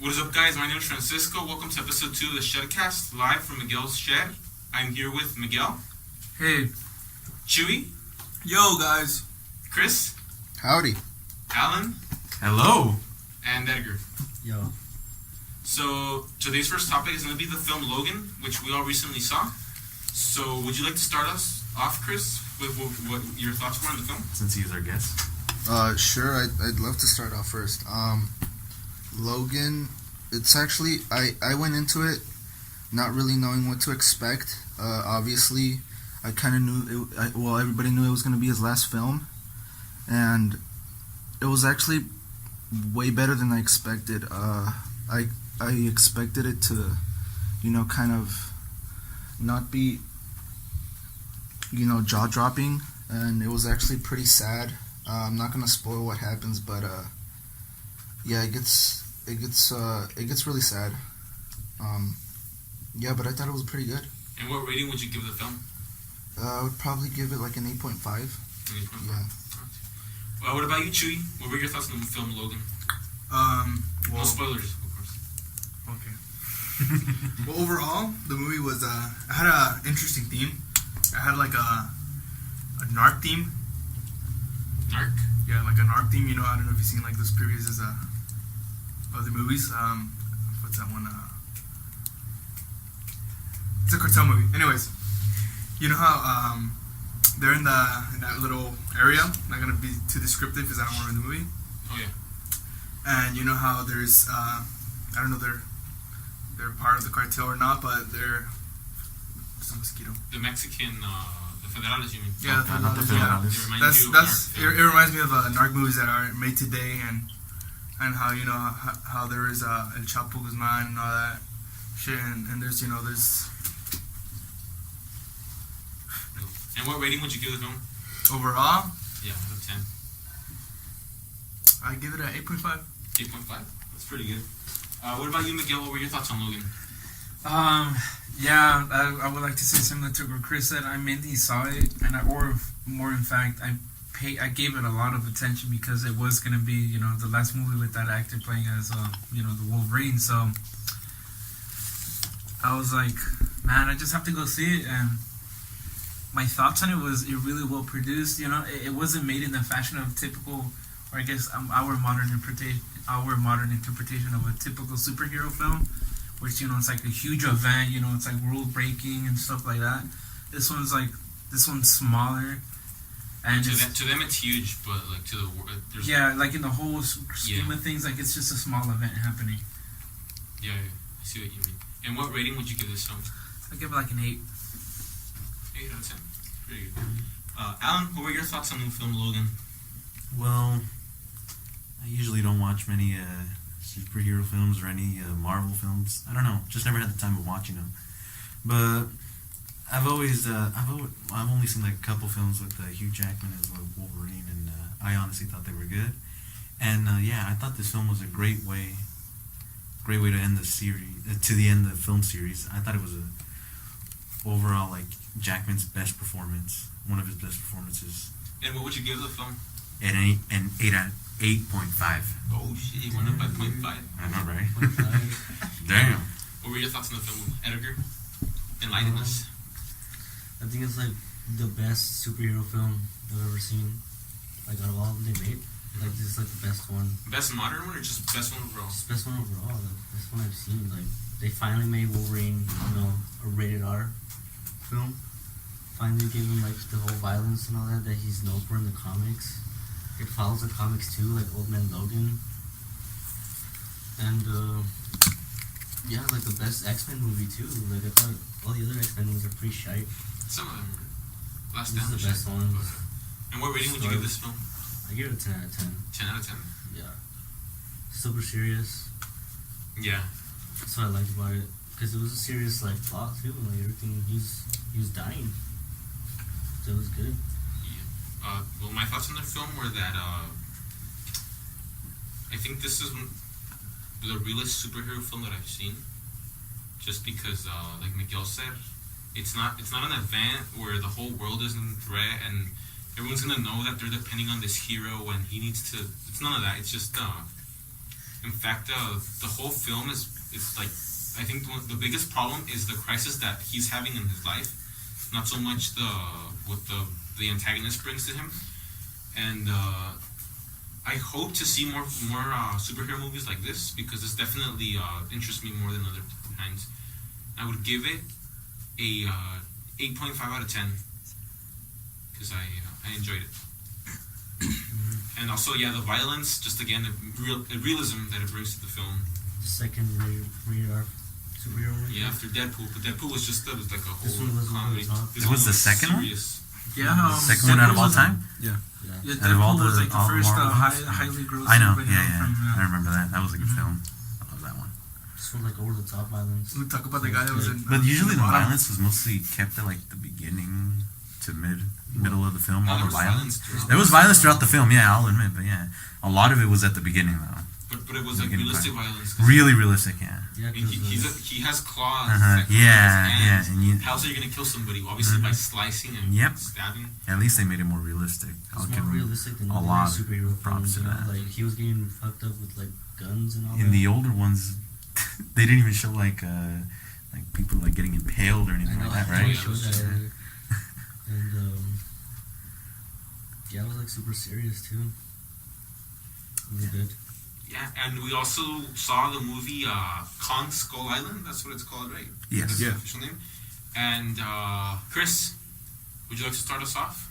What is up, guys? My name is Francisco. Welcome to episode 2 of the ShedCast, live from Miguel's shed. I'm here with Miguel. Hey. Chewy. Yo, guys. Chris. Howdy. Alan. Hello. And Edgar. Yo. So, today's first topic is going to be the film Logan, which we all recently saw. So, would you like to start us off, Chris, with what your thoughts were on the film? Since he's our guest. Sure, I'd love to start off first. Logan, it's actually, I went into it not really knowing what to expect. Obviously, I kind of knew, everybody knew it was going to be his last film. And it was actually way better than I expected. I expected it to, kind of not be, jaw-dropping. And it was actually pretty sad. I'm not going to spoil what happens, but, yeah, it gets really sad. Yeah, but I thought it was pretty good. And what rating would you give the film? I would probably give it like an 8.5. 8.5? Yeah. Well, what about you, Chewy? What were your thoughts on the film Logan? No spoilers, of course. Okay. Well, overall, the movie was, it had an interesting theme. It had like a narc theme. Narc? Yeah, like a narc theme. I don't know if you've seen like those previous other movies. What's that one? It's a cartel movie. Anyways, you know how they're in that little area. I'm not gonna be too descriptive because I don't want to ruin the movie. Oh yeah. And you know how there's I don't know they're part of the cartel or not, but they're what's a mosquito? The Mexican the Federales, you mean? Yeah, not the Federales. It reminds me of narc movies that are made today, and how how there is El Chapo Guzman and all that shit, and there's there's. And what rating would you give the film? Overall? Yeah, out of 10. I give it an 8.5. 8.5? That's pretty good. What about you, Miguel? What were your thoughts on Logan? Yeah, I would like to say similar to what Chris said. I mainly saw it, or more in fact, I gave it a lot of attention because it was going to be, the last movie with that actor playing as, the Wolverine. So I was like, man, I just have to go see it. And my thoughts on it was it really well produced. It wasn't made in the fashion of typical, or I guess our modern interpretation of a typical superhero film, which it's like a huge event. It's like world breaking and stuff like that. This one's smaller. And to them it's huge, but like to the world, like in the whole scheme of things, like it's just a small event happening. Yeah, I see what you mean. And what rating would you give this film? I give it like an 8. 8 out of 10. Pretty good. Alan, what were your thoughts on the film Logan? Well, I usually don't watch many superhero films or any Marvel films. I don't know, just never had the time of watching them. But I've only seen like a couple films with Hugh Jackman as Wolverine, and I honestly thought they were good. And yeah, I thought this film was a great way to end the series, to the end of the film series. I thought it was overall like Jackman's best performance, one of his best performances. And what would you give the film? An 8.5. Oh shit, you went up by 0.5. I know, right? Damn. What were your thoughts on the film, Edgar? Enlighten us. I think it's like the best superhero film I've ever seen. Like out of all they made, like this is like the best one. Best modern one or just best one overall? It's the best one overall. Like, best one I've seen. Like they finally made Wolverine, a rated R film. Finally gave him like the whole violence and all that he's known for in the comics. It follows the comics too, like Old Man Logan. And yeah, like the best X-Men movie too. Like I thought all the other X-Men movies are pretty shite. Some of them were. Last This Stand is the best one. And what rating would you give this film? I give it a 10 out of 10. 10 out of 10. Yeah. Super serious. Yeah. That's what I liked about it. Because it was a serious like plot too. Like everything, he was dying. So it was good. Yeah. Well, my thoughts on the film were that I think this is the realest superhero film that I've seen. Just because, like Miguel said, it's not an event where the whole world is in threat and everyone's gonna know that they're depending on this hero and he needs to. It's none of that. It's just In fact, the whole film is like, I think the biggest problem is the crisis that he's having in his life, not so much what the antagonist brings to him. And I hope to see more superhero movies like this, because this definitely interests me more than other times. I would give it a 8.5 out of 10 because I enjoyed it. And also, yeah, the violence, just again, the realism that it brings to the film. The second rated R superhero movie. Yeah, after Deadpool, but Deadpool was just was like a This whole one was comedy. over the top. This It was one the second one? serious. Yeah, The second one out of all time? Yeah, Out of all Deadpool was the- like the all the first Marvel films? highly grossing. I know, video yeah. from, I remember that. That was a good film. I love that one. This one like over the top violence. We talk about the guy that was in. But usually the bottom. violence was mostly kept at like the beginning to middle of the film. No, All there the was violence. throughout. There was violence throughout the film, yeah, I'll admit. But yeah, a lot of it was at the beginning though. But it was like Beginning realistic part. violence. 'Cause Really realistic, yeah. Yeah, I mean, because he has claws. Uh-huh. that come out of his Yeah, hands. and you, How else are you gonna kill somebody? Obviously by slicing and Yep. stabbing. at least they made it more realistic. I'll it's give more them realistic than a other lot of superhero props films. to You know, that. like he was getting fucked up with like guns and all in that. the older ones, they didn't even show like people like getting impaled or I anything know, like that, I right? showed that earlier. And yeah, it was like super serious too. Really good. Yeah, and we also saw the movie Kong Skull Island. That's what it's called, right? Yes. That's Yeah. the official name. And Chris, would you like to start us off?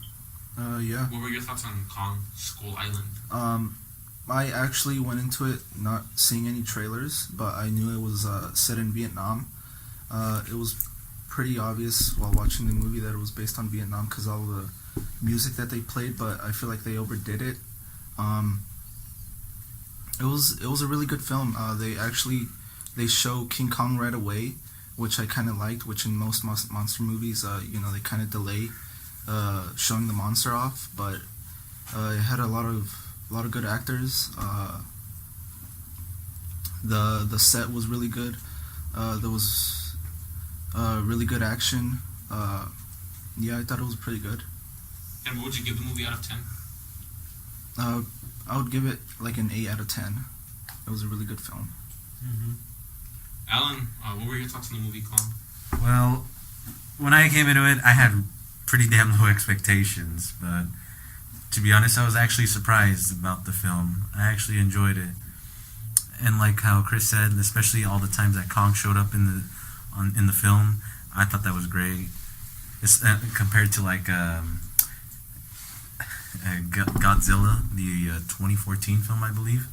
Yeah. What were your thoughts on Kong Skull Island? I actually went into it not seeing any trailers, but I knew it was set in Vietnam. It was pretty obvious while watching the movie that it was based on Vietnam because all the music that they played, but I feel like they overdid it. It was a really good film. They show King Kong right away, which I kind of liked. Which in most monster movies, they kind of delay showing the monster off. But it had a lot of good actors. The set was really good. There was really good action. Yeah, I thought it was pretty good. And what would you give the movie out of 10? I would give it like an 8 out of 10. It was a really good film. Mm-hmm. Alan, what were your thoughts on the movie Kong? Well, when I came into it, I had pretty damn low expectations, but to be honest, I was actually surprised about the film. I actually enjoyed it, and like how Chris said, especially all the times that Kong showed up in the film, I thought that was great. It's compared to like Godzilla, the 2014 film, I believe.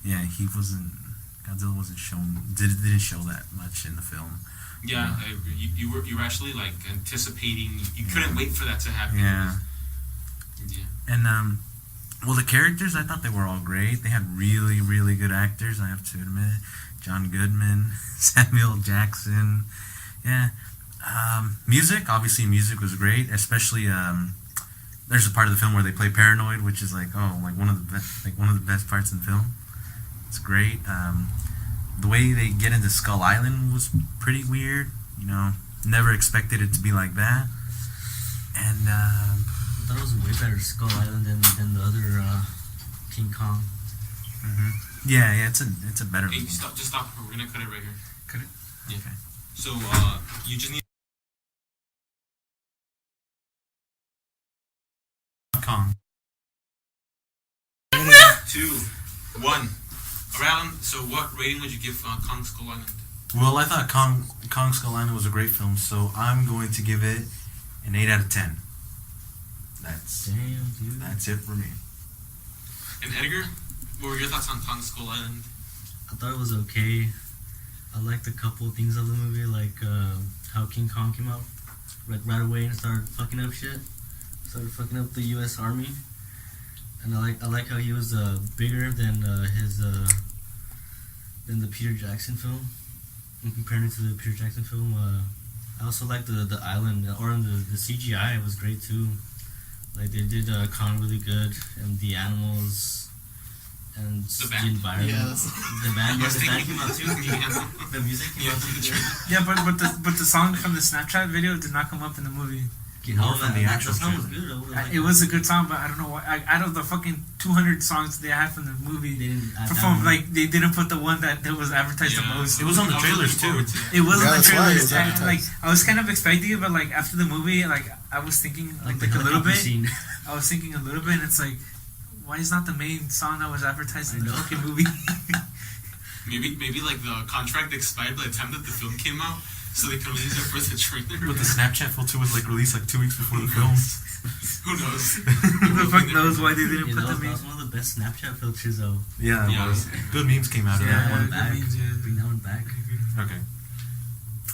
Yeah, Godzilla wasn't shown. Didn't show that much in the film. Yeah, you were actually like anticipating. You couldn't wait for that to happen. Yeah. Yeah. And well, the characters, I thought they were all great. They had really, really good actors, I have to admit. John Goodman, Samuel Jackson. Yeah. Music was great, especially there's a part of the film where they play Paranoid, which is like one of the best parts in the film. It's great. The way they get into Skull Island was pretty weird. Never expected it to be like that. And I thought it was a way better Skull Island than the other King Kong. yeah, it's a better Hey, movie. just stop. We're gonna cut it right here. Cut it? Yeah. Okay. So you just need Kong. 2, 1. Around. So what rating would you give Kong Skull Island? Well, I thought Kong Skull Island was a great film, so I'm going to give it an 8 out of 10. Damn, dude. That's it for me. And Edgar, what were your thoughts on Kong Skull Island? I thought it was okay. I liked a couple of things of the movie, like how King Kong came out like right away and started fucking up shit. Started fucking up the U.S. Army. And I like how he was bigger than than the Peter Jackson film. And comparing it to the Peter Jackson film, I also liked the island, or the CGI was great too. Like they did Kong really good, and the animals, and The band. environment. Yeah, The band, yeah, the band came out too. The music came out too. Yeah, but the song from the Snapchat video did not come up in the movie. More from the actual That song was trailer. good. I was I- like, it was a good song, but I don't know why. Out of the fucking 200 songs they had from the movie, they didn't add that performed one. like they didn't put the one that was advertised the most. It was on the I trailers, looking forward too. to It was Yeah, on the that's why trailers. it was And, like advertised. I was kind of expecting it, but like after the movie, like I was thinking like, the a little helicopter bit. scene. I was thinking a little bit, and it's like, why is not the main song that was advertised in I the know. fucking movie? Maybe like the contract expired by the time that the film came out, so they could only use it for the trailer. But the Snapchat filter was like released like 2 weeks before the film. Who knows? Who the fuck knows why they didn't Yeah, put that the main? was one of the best Snapchat filters though. Yeah, it Yeah. was. Good memes came out of that Yeah, one. good back. memes, yeah. Bring that one back. Okay.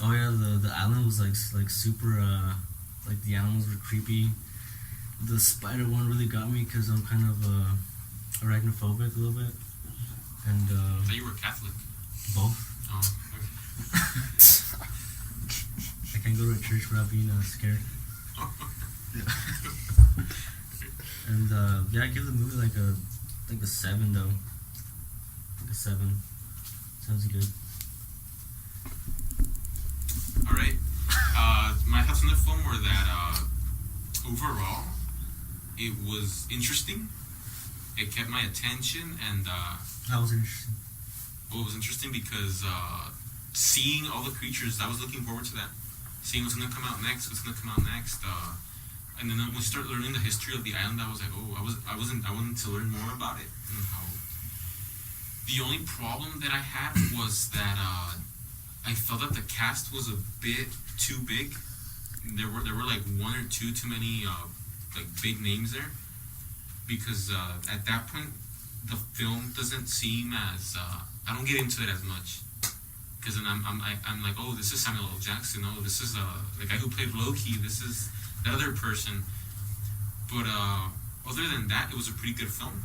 Oh yeah, the island was like super. Like the animals were creepy. The spider one really got me because I'm kind of arachnophobic a little bit, and I thought you were Catholic. both. Oh, okay. I can't go to a church without being scared. And yeah, I give the movie like a 7 though. Like a 7. Sounds good. All right. My thoughts on the film were that overall, it was interesting. It kept my attention, and That was interesting. well, it was interesting because seeing all the creatures, I was looking forward to that. Seeing what's gonna come out next, and then when we start learning the history of the island, I was like, oh, I wanted to learn more about it. And how the only problem that I had was that I felt that the cast was a bit too big. There were like one or two too many like big names there, because at that point the film doesn't seem as I don't get into it as much, because then I'm like, oh, this is Samuel L. Jackson, oh, this is the guy who played Loki, this is the other person, but other than that, it was a pretty good film.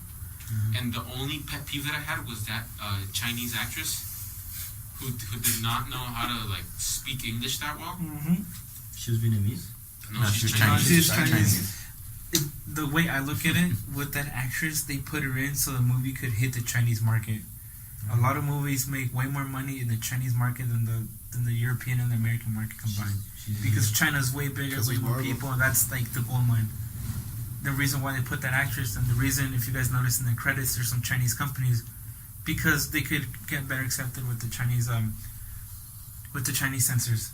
And the only pet peeve that I had was that Chinese actress who did not know how to like speak English that well. Mm-hmm. She was Vietnamese. No, No, she's she's Chinese. She's Chinese. The way I look at it, with that actress, they put her in so the movie could hit the Chinese market. A lot of movies make way more money in the Chinese market than the European and the American market combined. Because China's way bigger, Because way of more Marvel. people, and that's like the gold mine. The reason why they put that actress, and the reason, if you guys notice in the credits, there's some Chinese companies, because they could get better accepted with the Chinese censors.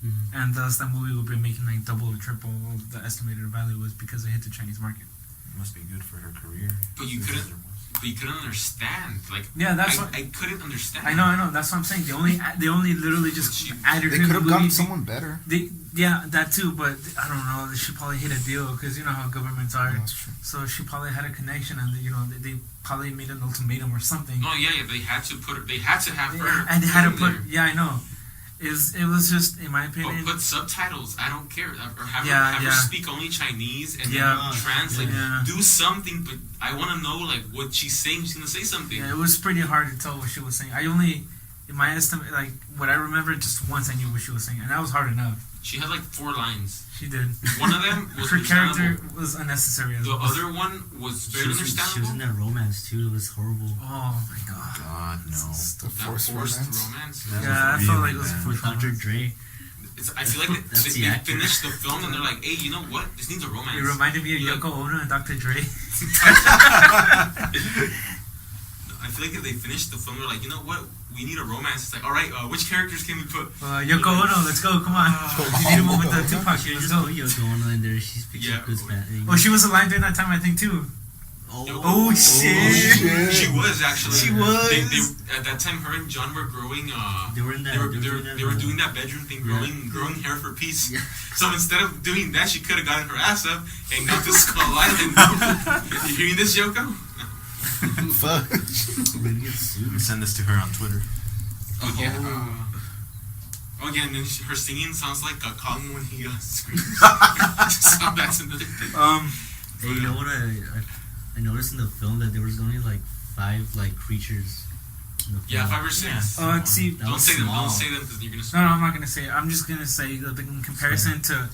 Mhm. And thus that movie will be making like double or triple of the estimated value was because it hit the Chinese market. Must be good for her career. But you couldn't understand. Like, Yeah, that's I, what I couldn't understand. I know. That's what I'm saying. They only literally just added They her in could the have movie. gotten someone better. Yeah, that too. But I don't know. She probably hit a deal because you know how governments are. That's true. So she probably had a connection, and they probably made an ultimatum or something. No, yeah, they had to put her. They had to have her. And they had to in put. there. Yeah, I know. It was just, in my But opinion. put subtitles. I don't care. Or have Yeah, her yeah. speak only Chinese and Yeah. then translate. Yeah. Do something. But I want to know like what she's saying. She's gonna say something. Yeah, it was pretty hard to tell what she was saying. I only, in my estimate, like what I remember, just once I knew what she was saying, and that was hard enough. She had like 4 lines. She did. One of them was Her character understandable. was unnecessary. As The well. other one was She very was in understandable. that romance too. It was horrible. Oh my god. God, no. The That forced forced romance. romance. That Yeah, was I felt really like it was bad. With Dr. Dre. I feel like That's they, the they actor. finished the film and they're like, hey, you know what? This needs a romance. It reminded me of Look. Yoko Ono and Dr. Dre. I feel like if they finished the film, they're like, you know what? We need a romance. It's like, all right, which characters can we put? Yoko Ono, let's go, come on. You need a one with the Tupac, She let's just go. put Yoko Ono in there. She's picking Yeah. up good Spanish. Oh, she was alive during that time, I think, too. Oh, shit. shit. She was actually. She was. They, at that time, her and John were growing. They were in that. They were doing that bedroom thing, growing hair for peace. Yeah. So instead of doing that, she could have gotten her ass up and gone to Skull Island. You hearing this, Yoko? Fuck. Really get sued. Send this to her on Twitter. Oh yeah. Oh yeah, and then her singing sounds like Kong when he screams. So that's another thing. Hey, you know what I noticed in the film that there was only like 5 like creatures. In the film. Yeah, 5 or 6. Yeah. See, That Don't was say them. small. Don't say them because you're gonna. no, I'm not gonna say it. I'm just gonna say that in comparison to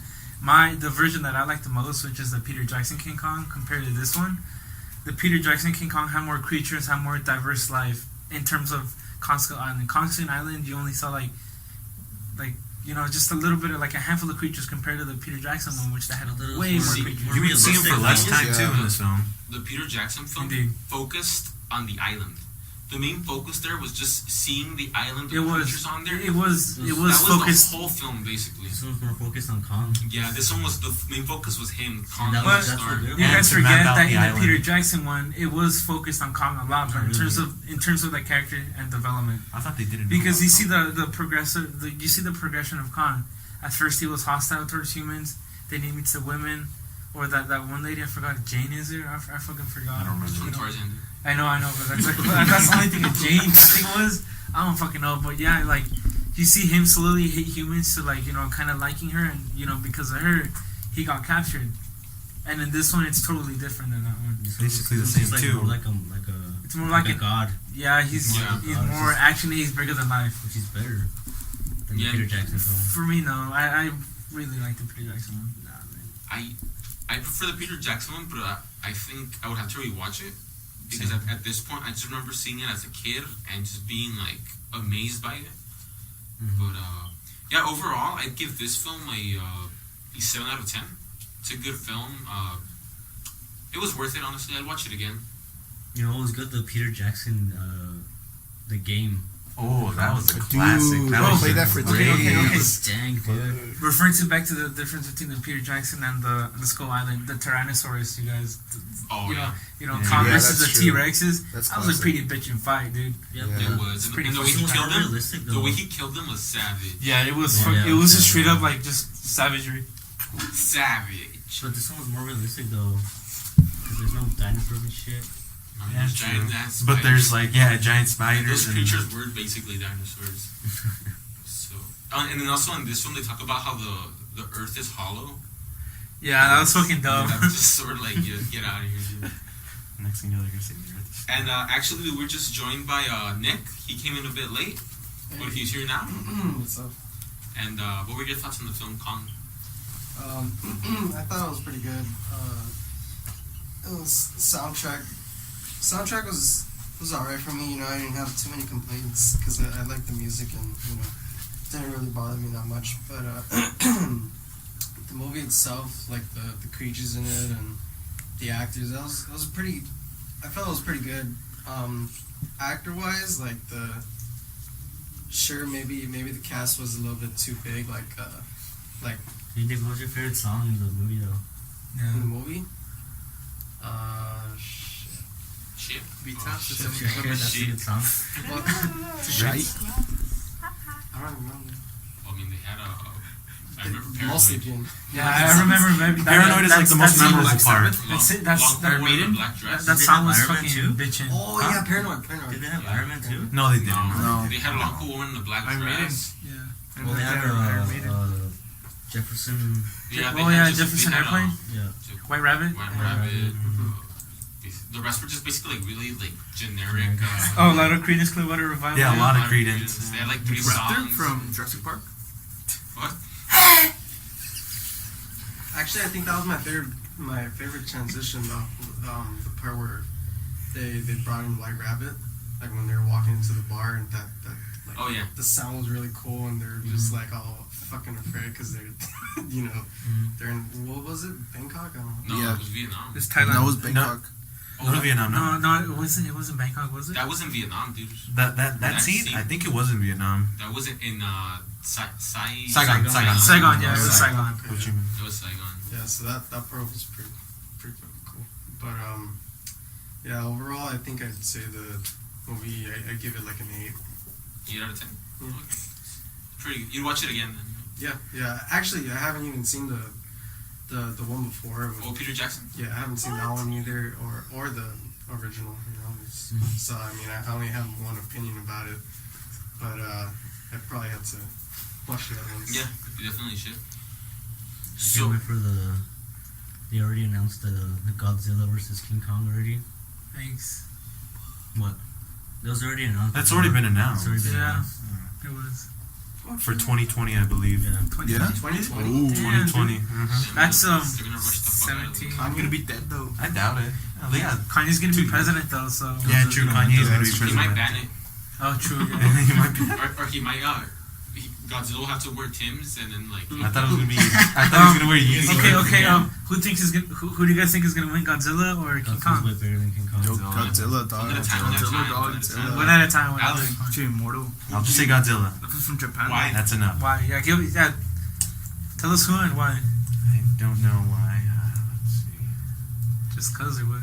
the version that I like the most, which is the Peter Jackson King Kong, compared to this one, the Peter Jackson King Kong had more creatures, had more diverse life in terms of Kong Skull Island. Kong Skull Island, you only saw like just a little bit of like a handful of creatures compared to the Peter Jackson one, which they had I thought it was way more more- creatures. more You would see him for less time Yeah. too in this film. The Peter Jackson film Indeed. focused on the island. The main focus there was just seeing the island It of was. creatures on there. It was that focused. the whole film basically. This one's more focused on Kong. Yeah, this one was the main focus was him. Kong That was was- the that's star. what they're- You And guys to map forget out that the in the island. Peter Jackson one, it was focused on Kong a lot, but in terms of the character and development, I thought they didn't. because you see the progression of Kong. At first, he was hostile towards humans. Then he meets the women, or that one lady. I forgot. Jane is it? I fucking forgot. I don't remember. From Tarzan. I know, but that's the only thing that Jane thing was. I don't fucking know, but yeah, like you see him slowly hate humans to like kind of liking her, and because of her, he got captured. And in this one, it's totally different than that one. Basically the It's same like too. More like a It's more like a god, yeah, he's Yeah. more actiony. He's bigger than life. which is better than Yeah. the Peter Jackson film. For me, no, I really like the Peter Jackson one. Nah, man. I prefer the Peter Jackson one, but I think I would have to rewatch it because at this point I just remember seeing it as a kid and just being like amazed by it. Mhm. But yeah, overall I'd give this film a 7 out of 10. It's a good film. It was worth it, honestly. I'd watch it again. You know what was good? The Peter Jackson, the game. Oh, that was a Dude, classic. I That was played that for great. days. Dang, dude. Referring to back to the difference between the Peter Jackson and the Skull Island, the Tyrannosaurus, you guys. Oh you yeah, know, Yeah. Kong Yeah, versus the that's T true. Rexes. That's That was a classic. pretty bitchin' fight, dude. Yep. Yeah. it was. And, pretty and the way This he was killed more him, realistic, the though. way he killed him was savage. Yeah, it was. Yeah, it was just yeah. straight up like just savagery. Savage. But this one was more realistic, though. Because there's no dinosaurs and shit. I mean, Yeah, there's giant true. ass But there's spiders. giant And spiders. those and- creatures were basically dinosaurs. So, and then also in this film, they talk about how the Earth is hollow. Yeah, that was fucking dumb. Yeah, that's just sort of like, get out of here, dude. Next thing you know, they're gonna say the Earth is- And actually, we were just joined by Nick. He came in a bit late, but he's here now. What's up? And what were your thoughts on the film Kong? I thought it was pretty good. It was soundtrack. Soundtrack was alright for me. I didn't have too many complaints because I liked the music and it didn't really bother me that much. But the movie itself, like the creatures in it and the actors, that was pretty. I felt it was pretty good. Actor wise, like maybe the cast was a little bit too big. Like Hey, Nick, what was your favorite song in the movie, though? in the Yeah. movie. Shit. Shit. Be Oh, tough. shit. That's a good song. What? Right? I don't remember. Well, I mean, they had I remember Mostly Paranoid. Jin. Yeah, I remember. Paranoid is like the most memorable that's- part. That's it. That's Long that Hair Woman in a Maiden. black dress. That Did they song have was Iron Man fucking too? bitchin'. Oh Huh? yeah, Paranoid. Did they have Yeah. Iron Man, too? No, they didn't. No. They had a long cool woman in a black Iron Maiden. dress. Yeah. And Well, they then had Iron Maiden. Jefferson. Yeah, Oh, yeah, Jefferson Airplane. Yeah. White Rabbit. White Rabbit. The rest were just basically like really like generic. Oh, a lot of Creedence Clearwater Revival. Yeah, a lot of Modern Creedence. They had like 3 Raptor songs. from Jurassic Park. What? Actually, I think that was my favorite transition though. The part where they brought in White Rabbit, like when they were walking into the bar and that like Oh yeah. the sound was really cool and they're just like all fucking afraid because they're they're in what was it, Bangkok? I don't know. No, Yeah. it was Vietnam. It's Thailand. That was Bangkok. Oh, No, that, Vietnam. No. No, it wasn't. It wasn't Bangkok, was it? that was in Vietnam, dude. That That scene, scene. I think it was in Vietnam. That wasn't in Saigon. Saigon, yeah, it was Saigon. Ho Chi Minh. It was Saigon. Yeah, so that part was pretty fucking cool. But yeah, overall, I think I'd say the movie I give it like an 8. 8 out of 10. Yeah. Okay. Pretty good. You'd watch it again then. Yeah. Actually, I haven't even seen the one before. Oh, Peter Jackson? Yeah, I haven't seen that one either, or the original. So I mean, I only have one opinion about it, but I probably have to watch the other ones. Yeah, you definitely should. I So, can't wait for they already announced the Godzilla versus King Kong already. Thanks. What? That was already announced. That's already been announced. It's already been Yeah. announced. It was For 2020, I believe. Yeah. 20. Yeah? 2020. Ooh. 2020. That's, they're gonna rush the fuck out of it. 17. I'm gonna be dead though. I doubt it. Yeah, Kanye's gonna be president though, so. yeah, true. Kanye's gonna be He president. might ban it. Oh, true. Yeah. He might be. Or he might, Godzilla will have to wear Tim's, and then like. I thought it was gonna be. I thought he was gonna wear Yeezys. Okay. Who do you guys think is gonna win, Godzilla or King Godzilla's Kong? way bigger than King Kong. Godzilla, dog. One at a time, Godzilla, dog. Godzilla. One at a time. Alex. Actually, immortal. I'll just say Godzilla. This is from Japan. Why? That's enough. Why? Yeah. Tell us who and why. I don't know why. Let's see. Just cause or what?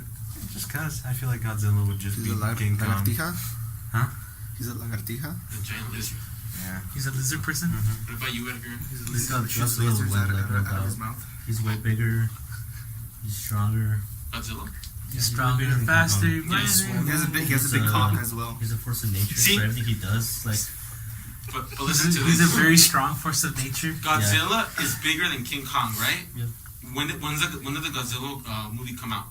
Just cause I feel like Godzilla would just He's beat a King Kong. lagartija? Huh? He's a lagartija? The giant lizard. Yeah. He's a lizard person. What about you, Edgar? He's got Shoots Godzilla lasers win, out like, no of doubt. his mouth. He's way bigger. He's stronger. Godzilla. He's He's stronger, bigger than King faster, Kong. brighter. He has a big cock as well. He's a force of nature See? for everything he does. Like, But listen to He's this. a very strong force of nature. Godzilla is bigger than King Kong, right? Yeah. When did the Godzilla movie come out?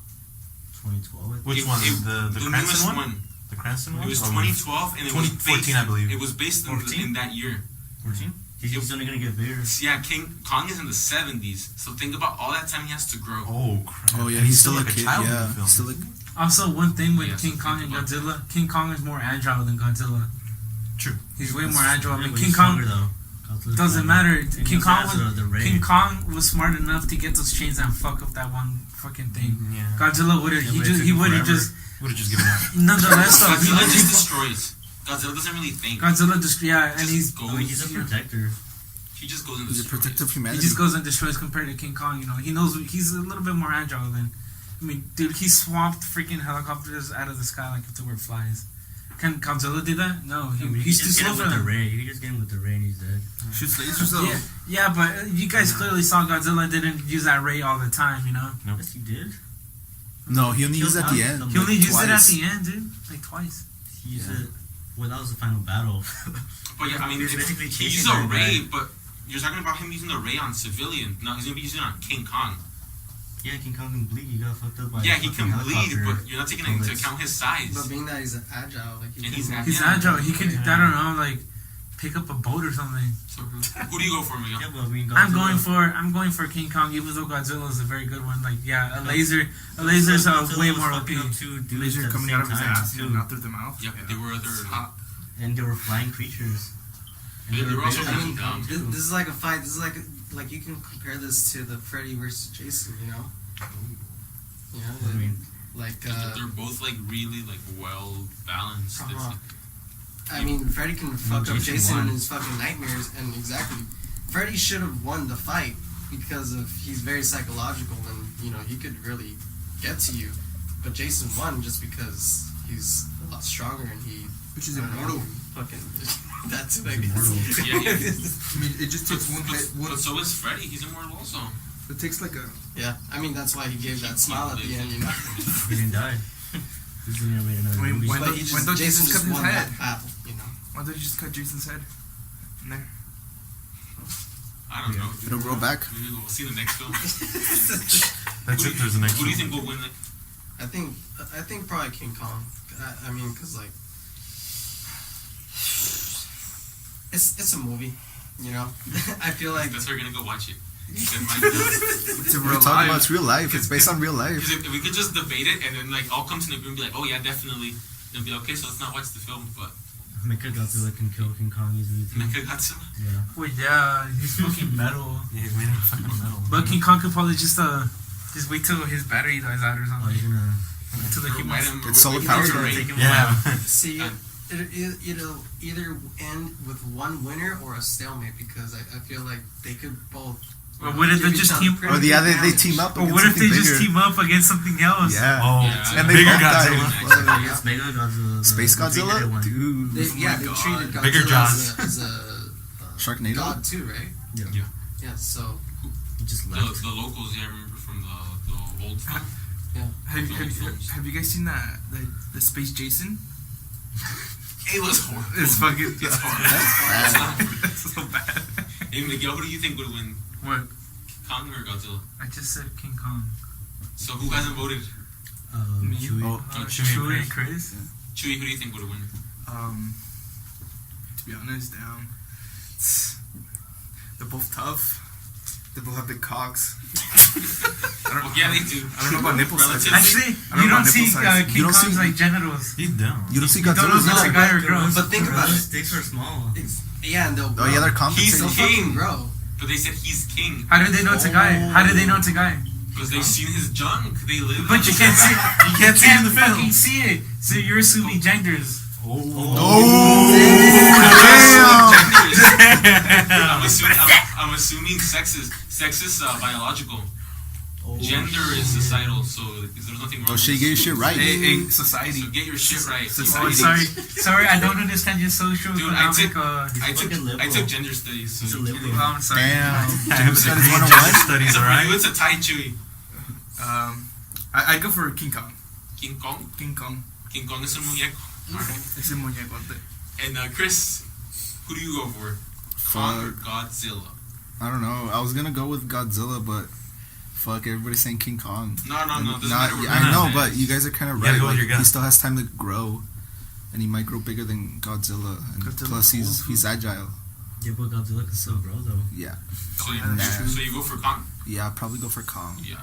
2012. Which one? The newest Cranston one? The Cranston one? It was Or 2012, and it was 2014, based, I believe. It was based in, 14? in that year. 14? He's only gonna get bigger. Yeah, King Kong is in the 70s, so think about all that time he has to grow. Oh crap! Oh, yeah, And he's still like a kid. child in Yeah. the film. Still like, Also, one thing with Yeah, King so Kong and think about Godzilla, King Kong is more agile than Godzilla. True. He's way more agile. I mean, Yeah, but King he's Kong stronger, though. Godzilla's doesn't stronger. matter. And he King also Kong has the ray. King Kong was smart enough to get those chains and fuck up that one fucking thing. Yeah. Godzilla would have. Yeah, He but it just. took He him would have forever. just. Would have just given up. Nonetheless, though, he Godzilla would just have. destroys. Godzilla doesn't really think. Godzilla just. Yeah, and he's. Goes, I mean, he's a protector. he just goes and he's a destroys. protector of He humanity. just goes and destroys compared to King Kong. You know, he knows he's a little bit more agile than. I mean, dude, he swapped freaking helicopters out of the sky like if they were flies. Can Godzilla do that? No, I mean, he's he too just get slow him for with the them. ray. He just get him with the ray and he's dead. Shoots lasers though. Yeah, but you guys clearly saw Godzilla didn't use that ray all the time. You know, Yes, he did. No, he only used it at the end. he only used it at twice. the end, dude, like twice. He used it. Well, that was the final battle. But yeah, I mean, He was basically he chasing used a that ray, guy. but you're talking about him using the ray on civilian. No, he's gonna be using it on King Kong. Yeah, King Kong can bleed. He got fucked up by Yeah, a he fucking can bleed, helicopter. but you're not taking into bullets. account his size. But being that he's agile, like And he's He's Yeah. agile. He could, I don't know, like pick up a boat or something. So, who do you go for, Miguel? Yeah, but I mean, I'm Godzilla- going for King Kong, even though Godzilla is a very good one. Like, yeah, a laser's Godzilla way was more OP. fucking up two dudes Laser at the coming same out of his time, ass too. and not through the mouth. Yeah, they were other. And they were flying creatures. And Yeah, they were also bigger than really King Kong, dumb. too. This is like a fight. This is like you can compare this to the Freddy versus Jason. You know. You know, I mean, like They're both like really like well balanced. It's, Uh-huh. I mean, Freddy can fuck up Jason Jason won. in his fucking nightmares, and exactly, Freddy should have won the fight because of he's very psychological, and you know he could really get to you. But Jason won just because he's a lot stronger and he. Which is I don't know, immortal. Fucking. That's it. I He's guess. immortal. Yeah, I mean, it just takes one hit. but so is Freddy. He's immortal also. It takes like a. Yeah, I mean that's why he gave that smile at the end, you know. He didn't die. He's gonna make another I mean, movie. when But the- he just, when the Jason Jesus just cut his won head. that battle, you know. Why don't you just cut Jason's head? In there. I don't know. It'll grow back. Maybe we'll see the next film. That's it. There's the next Who do you one. think will win? Like, I think probably King Kong. I mean, cause like it's a movie, you know. I feel like that's why we're gonna go watch it. It's a We're real talking about life. it's real life. It's based on real life. Because if we could just debate it and then like all come to an agreement, be like, oh yeah, definitely, then be like, okay, so let's not watch the film, but Mechagodzilla can kill King Kong easily too. Mechagodzilla. Yeah. Well, yeah, he's fucking metal. Yeah, he's made of fucking metal. But King Kong could probably just wait till his battery dies out or Oh, something. you're gonna. Until they keep Light him. him, It's solar we- powered. we- Take him Yeah. see it'll either end with one winner or a stalemate because I feel like they could both. Or what if they give each just other team? pretty Or yeah, good they damage. team up. Or against what if they something just bigger. team up against something else? Yeah. Oh, Yeah. And they bigger both die. Godzilla. I guess Mega Godzilla. the Space three-headed Godzilla? one. Dude. They, yeah, they God. treated Godzilla Bigger as a Sharknado? god too, right? Yeah. Yeah. So He just The, left. the locals, yeah, I remember from the old film. Have you guys seen the Space Jason? It was horrible. It's fucking. It's horrible. It's so bad. Hey Miguel, who do you think would win? What? Kong or Godzilla? I just said King Kong. So who hasn't voted? Me? Chewie. Oh, Chewie and Chris. Chewie, who do you think would win? To be honest, they're both tough. They both have big cocks. Yeah, they do. I don't know about nipple size. Relatively. Actually, I don't you know don't about see nipple size. King You don't Kong's see- like genitals. He's down. You don't see You don't know Godzilla's if it's a either. guy or a girl. But think about it. Sticks are small. Yeah, and they'll Oh yeah, they're He's compensating. king, grow. but they said he's king How do they know it's a guy? How do they know it's a guy? because they've seen his junk. They live. But you can't see. You can't see it in the film. fucking see it. So you're assuming genders. I'm assuming sex is biological. Gender is societal, so there's nothing wrong. Oh, she with gave shit right. Hey, society. So get your shit right. Oh, Society. sorry, I don't understand your social Dude, I economic. took gender studies. So He's a you liberal. kidding. I'm sorry. Damn. I have Studies degree in 101. gender studies, For alright? you, it's a Tai Chui. I'd go for King Kong. King Kong. King Kong. King Kong is a muñeco. Alright. Ese muñecote. And Chris, who do you go for? Kong or Godzilla? I don't know. I was gonna go with Godzilla, but fuck, everybody's saying King Kong. No. Doesn't Not, matter what I know, it but is. you guys are kind of You gotta right. go with Like, your gut. he still has time to grow, and he might grow bigger than Godzilla. And Godzilla's plus, old. he's agile. Yeah, but Godzilla can still grow though. Yeah, So you, Nah. so you go for Kong? yeah. I'd probably go for Kong. Yeah.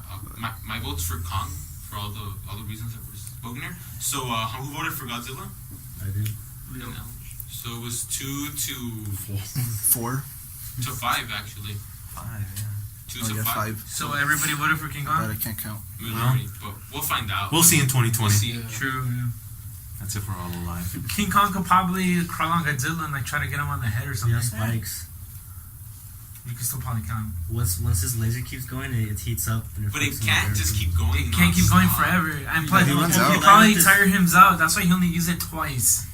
My vote's for Kong for all the reasons that were spoken here. So who voted for Godzilla? I did. No. So it was 2 to 4. 5 actually. 5, yeah. 2 Oh to yeah, 5. 5. So everybody voted for King But Kong. I can't count. Majority, but we'll find out. We'll see in 2020. We'll see. True. Yeah. That's if we're all alive. King Kong could probably crawl on Godzilla and like try to get him on the head or He something. has spikes. You can still probably count. Once his laser keeps going, it heats up. And But it affects him can't with just everything. keep going. It can't keep going nonstop. forever. And Yeah, plus, he runs you out. probably tire him out. That's why he only used it twice.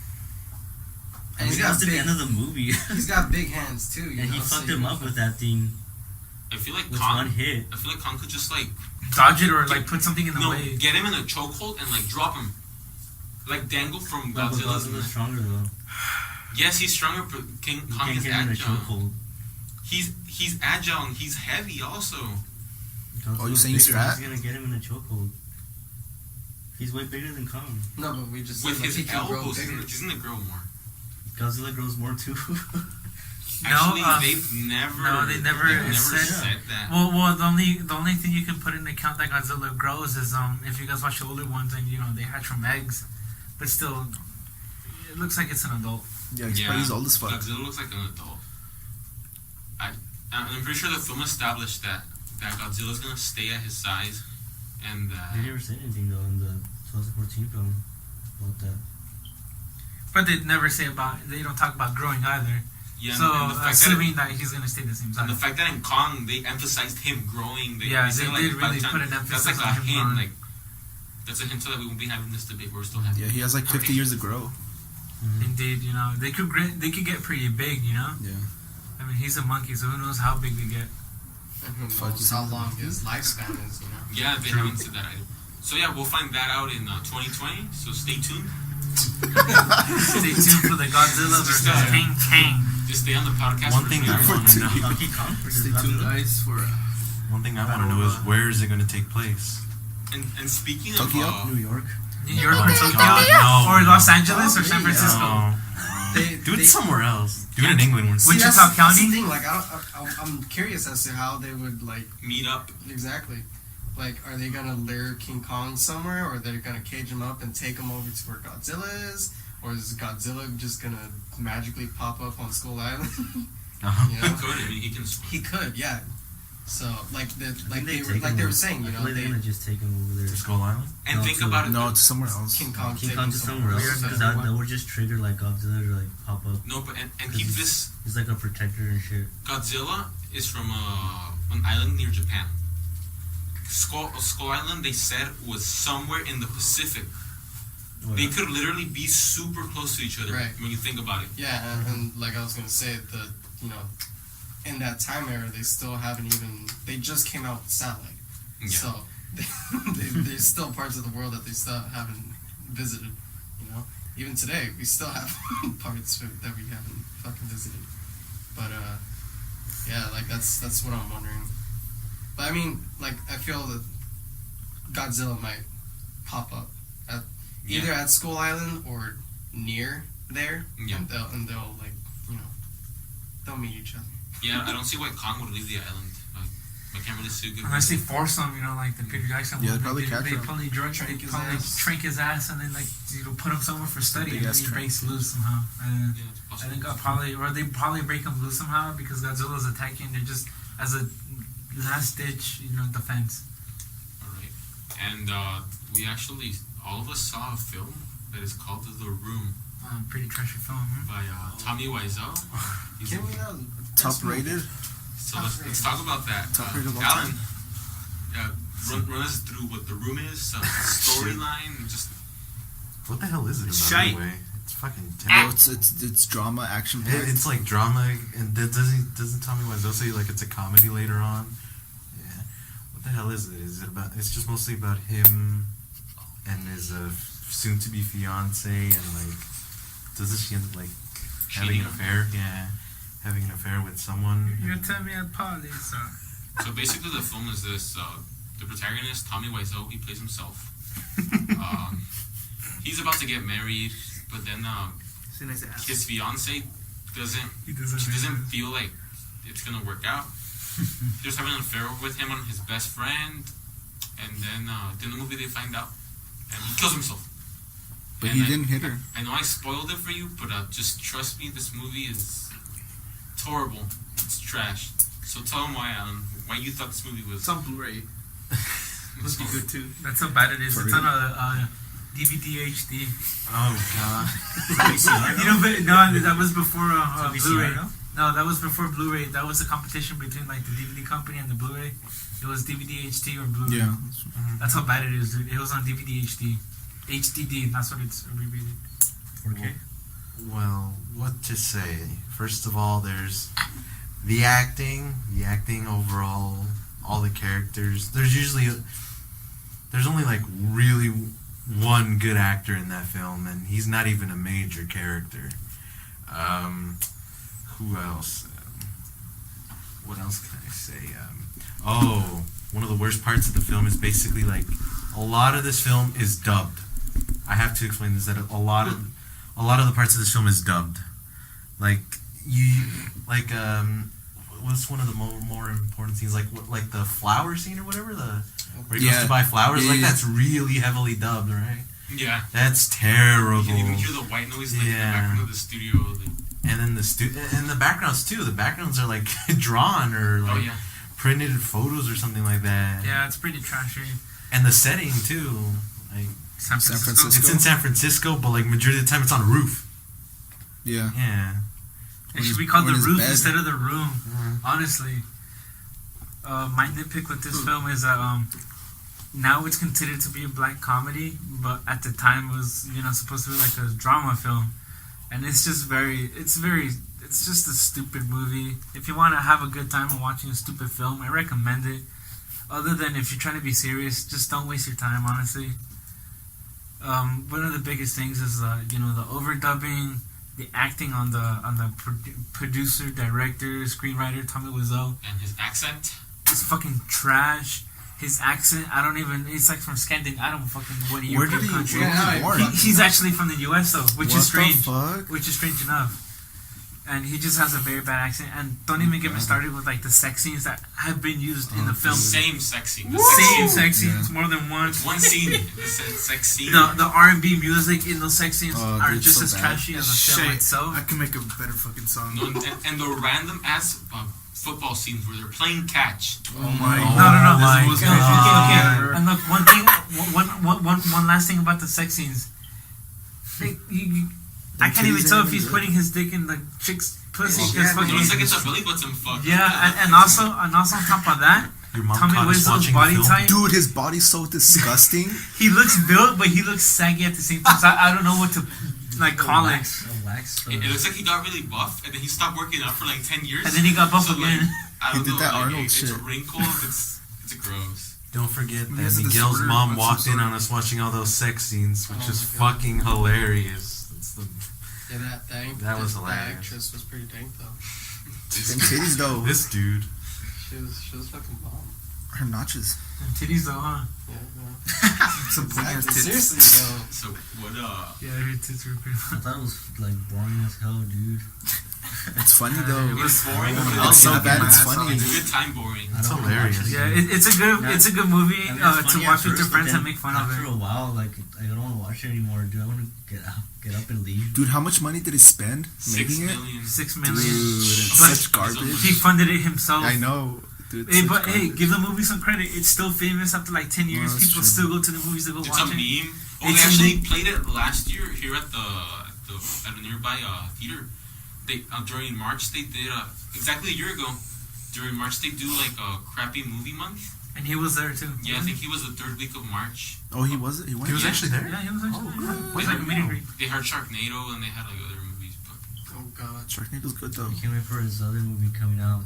And he's That got was at the big, end of the movie. he's got big hands too. You And know, he so fucked you him know, up with that thing I feel like with Kong. one hit. I feel like Kong could just like Dodge it or like put something in the way. get him in a chokehold and like drop him, like dangle from But Godzilla's. Godzilla's stronger though. Yes, he's stronger, but King You Kong can't is get him in a agile. chokehold. He's agile and he's heavy also. Oh, you Godzilla's saying he's bigger. fat? He's gonna get him in a chokehold. He's way bigger than Kong. No, but we just With said, like, his he can grow elbows, bigger. he's gonna grow more. Godzilla grows more too. Actually, No, they've never said- said that. Well, the only thing you can put into account that Godzilla grows is if you guys watch the older ones and they hatch from eggs, but still, it looks like it's an adult. Yeah, he's old as fuck. Godzilla looks like an adult. I'm pretty sure the film established that Godzilla's gonna stay at his size, and They never said anything though in the 2014 film about that. But they never say they don't talk about growing either. yeah, So and the fact assuming that he's gonna stay the same and the size. fact that in Kong they emphasized him growing. Yeah, said, they did by really the time- put an That's emphasis like a on him hint. growing. Like that's a hint that we won't be having this debate. We're still having. Yeah, he has like 50 years to grow. Indeed, they could get pretty big. Yeah. I mean, he's a monkey, so who knows how big they get. And who Fuck, knows how long his lifespan is, you know. Yeah, they haven't said that either. So yeah, we'll find that out in 2020. So stay tuned. Stay tuned for the Godzilla versus King Kang. Just stay on the podcast. One for thing 2020. I want to know. Donkey Kong versus Stay tuned, Godzilla. guys, for One thing I want to know is where is it going to take place? And speaking Tokyo, of New York. New York or Tokyo? No. Or Los Angeles or San Francisco? No. Do it somewhere else. Do it in England. Where Wichita that's County? the thing. Like, I'm curious as to how they would like meet up. exactly. Like, are they gonna lure King Kong somewhere, or they're gonna cage him up and take him over to where Godzilla is, or is Godzilla just gonna magically pop up on Skull Island? Uh-huh. You He know? could. I mean, he can. He could, yeah. So like I think they take him were saying, I you know, feel like they're gonna just take him over there. To Skull Island? And No, think to- about it. No, it's somewhere else. King Kong, King take Kong him just somewhere else Weird. because that would just trigger like Godzilla to like pop up. No, but and keep this. He's like a protector and shit. Godzilla is from an island near Japan. Skull Island, they said, was somewhere in the Pacific. Oh, They yeah. could literally be super close to each other Right. when you think about it. Yeah, and like I was gonna say, in that time era, they still haven't even. They just came out with satellite, Yeah. so there's still parts of the world that they still haven't visited. You know, even today we still have parts that we haven't fucking visited. But yeah, like that's what I'm wondering. But I mean, like I feel that Godzilla might pop up at either at Skull Island or near there, Yeah. and they'll like they'll meet each other. Yeah, I don't see why Kong would leave the island. Like, can't really see a good Unless they reason. force him, like the Peter Jackson Yeah, one. they probably they capture him. probably trank his ass and then put him somewhere for study big and then ass he trank. breaks loose somehow. And Yeah, it's I possible. think they probably break him loose somehow because Godzilla's attacking. They're just as a last ditch, defense. Alright. And we actually, all of us saw a film that is called The Room Pretty trashy film. by Tommy Wiseau. He's Can we not? Top rated. So let's talk about that. Top rated of all Alan, time. run us through what The Room is, storyline, and just What the hell is it about Shite. anyway? It's fucking Oh, terrible. it's drama, action packed. It's like drama, and doesn't Tommy Wiseau say like it's a comedy later on? Yeah. What the hell is it? Is it about? It's just mostly about him and his soon-to-be fiance, and like, doesn't she end up like having an affair? Yeah, having an affair with someone. You're telling me apart, so. so basically the film is this: the protagonist Tommy Wiseau, he plays himself. He's about to get married, but then his fiance doesn't. He doesn't. She doesn't feel like it's gonna work out. She's having an affair with him on his best friend, and then in the movie they find out, and he kills himself. But And he didn't hit her. I know I spoiled it for you, but just trust me, this movie is it's horrible. It's trash. So tell him why, Alan, why you thought this movie was. It's on Blu-ray. Must be good too. That's how bad it is. For It's real? on a DVD HD. Oh god. No, that was before Blu-ray. VCR, No, that was before Blu-ray. That was a competition between like the DVD company and the Blu-ray. It was DVD HD or Blu-ray. Yeah. That's how bad it is, dude. It was on DVD HD. HDD, that's what it's abbreviated. Okay. Well, what to say? First of all, there's the acting overall, all the characters. There's only like really one good actor in that film, and he's not even a major character. Who else? What else can I say? One of the worst parts of the film is basically like a lot of this film is dubbed. I have to explain this, that a lot of the parts of this film is dubbed. What's one of the more important scenes? Like the flower scene or whatever, where he goes to buy flowers. Yeah, yeah. That's really heavily dubbed, right? Yeah. That's terrible. You can even hear the white noise like in the Yeah. background of the studio. Like, And then and the backgrounds too. The backgrounds are like drawn or like oh yeah. printed photos or something like that. Yeah, it's pretty trashy. And the setting too. Like San Francisco. it's in San Francisco, but like majority of the time it's on a roof. Yeah. Yeah. It should be called the his roof bed. instead of the room. Honestly, my nitpick with this film is that now it's considered to be a black comedy, but at the time it was supposed to be like a drama film, and it's just it's just a stupid movie. If you want to have a good time when watching a stupid film, I recommend it. Other than if you're trying to be serious, just don't waste your time. Honestly, one of the biggest things is the overdubbing. The acting on the producer, director, screenwriter Tommy Wiseau And his accent. is fucking trash. His accent, it's like from Scandinavia. I don't fucking know what Where did European he country. born? He's actually from the U.S. though, which is strange. What the fuck? Which is strange enough. And he just has a very bad accent. And don't even get me started with like the sex scenes that have been used in the film. Same sex scene. The Same sex sex scenes, more than one. scene. One scene. The sex scene. The R&B music in those sex scenes Oh, are dude, just so as bad. trashy as the film Shit. itself. I can make a better fucking song. No, and the random ass football scenes where they're playing catch. Oh my No. god. This was Okay. crazy. And look, one last thing about the sex scenes. I can't even tell if he's putting his dick in the chick's pussy. It Cause fucking, looks like it's a belly button fuck. yeah, and also on top of that, Your mom Tommy caught us Wiseau's watching the body film. type. Dude, his body's so disgusting. He looks built, but he looks saggy at the same time. So I don't know what to call it. It looks like he got really buff and then he stopped working out for like 10 years. And then he got buff So, again. I don't He did know, that like, Arnold it's shit. wrinkled. It's gross. Don't forget He that has the Miguel's swerve mom of walked some in sort. on us watching all those sex scenes, which Oh is my God. fucking hilarious. That was hilarious. That actress was pretty dank though. Them titties though. This dude. She was fucking bomb. Her notches. Titties though, huh? Yeah. Some pointy ass Exactly. tits. Seriously though. So what Yeah, her tits were pretty. I thought it was like boring as hell, dude. It's funny though. It's boring. It's so bad. It's I funny. It's a good time boring. It's hilarious. Yeah, it's a good movie I mean, to it's funny watch at with your first, friends but and make fun of after it. a while, like I don't want to watch it anymore. Do I want to get up and leave? Dude, how much money did he spend 6 making it? million. 6 Dude, million. it's But such garbage. he funded it himself. I know. Dude, it's Hey, such but hey, garbage. give the movie some credit. It's still famous after like 10 years. that's People true. still go to the movies to go It's a watch it. meme. Oh, It's they actually a- played it last year here at a nearby theater. They during March they did exactly a year ago. During March they do like a crappy movie month. And he was there too. Yeah, I think he was the third week of March. Oh, he was. He went. He was actually there. Yeah, he was actually there. good. It was like a meet and greet. They had Sharknado and they had like other movies. But Oh god. Sharknado's good though. I can't wait for his other movie coming out.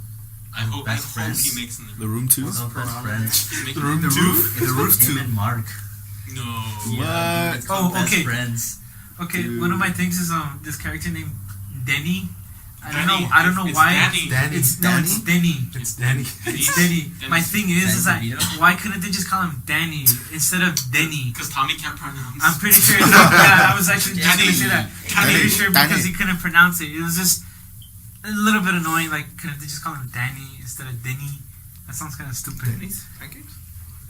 I hope Best Friends. he makes in The Room 2. It's called Best Friends. He's The making Room it. 2. The Roof Him 2. and Mark. No. Yeah, dude, it's called Oh, Best okay. Friends. Okay, Dude. one of my things is this character named Denny. I don't know It's why. Danny. Danny. It's Denny. It's Danny. It's Denny. My thing is that Danny DeVito. why couldn't they just call him Danny instead of Denny? Because Tommy can't pronounce. I'm pretty sure. Yeah, I was actually just Danny. gonna say that. I'm Danny. pretty sure Danny. because he couldn't pronounce it. It was just a little bit annoying. Like, couldn't they just call him Danny instead of Denny? That sounds kind of stupid. Denny's pancakes.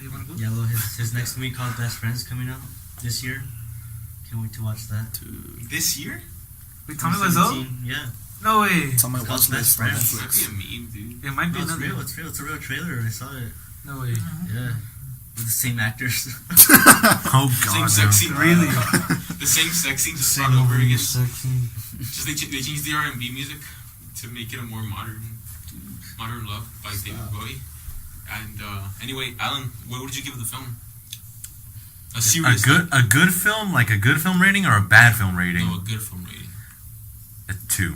You wanna go? Yeah, well, his next movie called Best Friends coming out this year. Can't wait to watch that. This year? Wait, Tommy Wiseau? 2017, yeah. No way. It's on my It's called watch Best list on Friends. Might be a Netflix. meme, dude. It might be No, it's another. real. It's real. It's a real trailer. I saw it. No way. Yeah. With the same actors. Oh Same god. sex no. scene. Really? The same sex scene just Same brought over over again. sexy. Just they changed the R&B music to make it a more modern love by David Bowie. And anyway, Alan, what would you give the film? A serious A good film, like a good film rating or a bad film rating? No, a good film rating. A 2,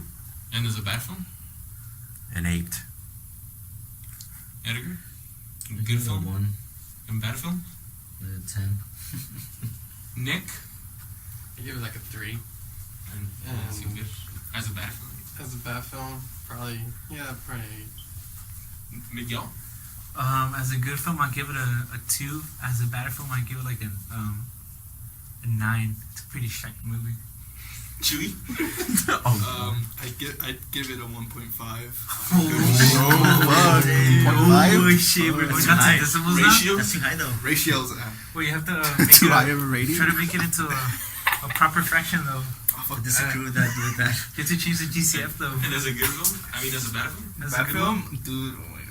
And there's a bad film? an 8. Edgar? I Good give it a film? 1. And bad film? 10. Nick? I give it like a 3. And that's good. As a bad film. As a bad film, probably Miguel? As a good film, I give it a 2. As a bad film, I give it like a 9. It's a pretty shite movie. Chewy? I'd give it a 1.5. Oh shit, we're going down to Nice. decimals now? Ratio? That's too high though. Ratios. Well, you have to make Too it high of a rating. try to make it into a proper fraction though. Fuck I disagree with that. You have to change the GCF though. And as a good film? I mean, as a bad film? That's a Bad good film, one. dude. Oh my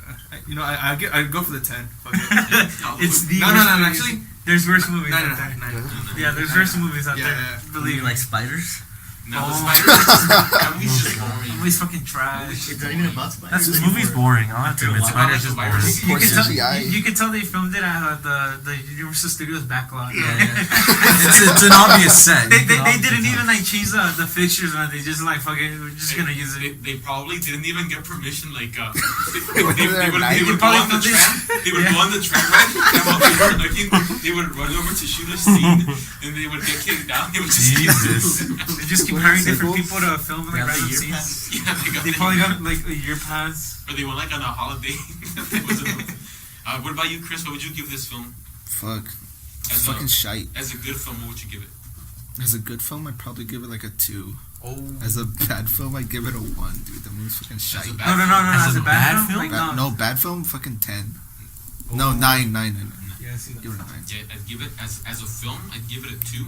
god. I'd go for the 10. Fuck it. It's the No, worst no, movies. actually, There's worse movies 9 out and a there. half. 9. Yeah, there's worse movies out Yeah, there. yeah. Believe You me. like spiders? Now the Oh. Spiders, that movie's just boring. Movies fucking trash. It's not even about spiders. That's The movie's boring. I'll have to admit, Why not Spider's just the boring. virus? You Poor can, tell, CGI. you can tell they filmed it at the Universal Studios backlot. Yeah, yeah. It's an obvious set. They didn't even like change the fixtures, man. They just like fuck it, we're just gonna use it. They probably didn't even get permission. Like They were there at night. they would go Probably on the filmed this- track. They would go on the track ride, and while they were looking, they would run over to shoot a scene, and they would get kicked out. They would just Jesus. They just keep hiring different people to film like They have the random year scenes. pass. yeah, They probably got like a year pass. or they went like on a holiday. That wasn't- what about you, Chris? What would you give this film? Fuck. As Fucking a, shite. as a good film, what would you give it? As a good film, I'd probably give it like a 2. Oh. As a bad film, I'd give it a 1, dude. That movie's fucking As shite. a No, bad no, no, film? no. As As a a bad bad film, like Bad, no. no, bad film, fucking 10. No, 9. Yeah, I see that. Give it a 9. Yeah, I'd give it as a film. I'd give it a 2,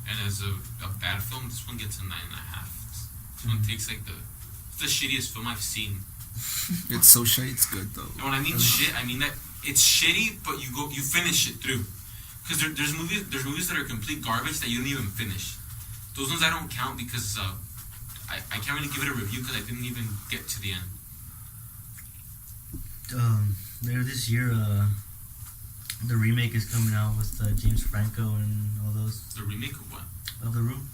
and as a bad film, this one gets a 9.5. This one takes like it's the shittiest film I've seen. It's so shite, it's good though. And when I mean shit, I mean that it's shitty, but you finish it through. Because there's movies that are complete garbage that you don't even finish. Those ones I don't count because I can't really give it a review because I didn't even get to the end. Later this year, the remake is coming out with James Franco and all those The remake of what? of The Room.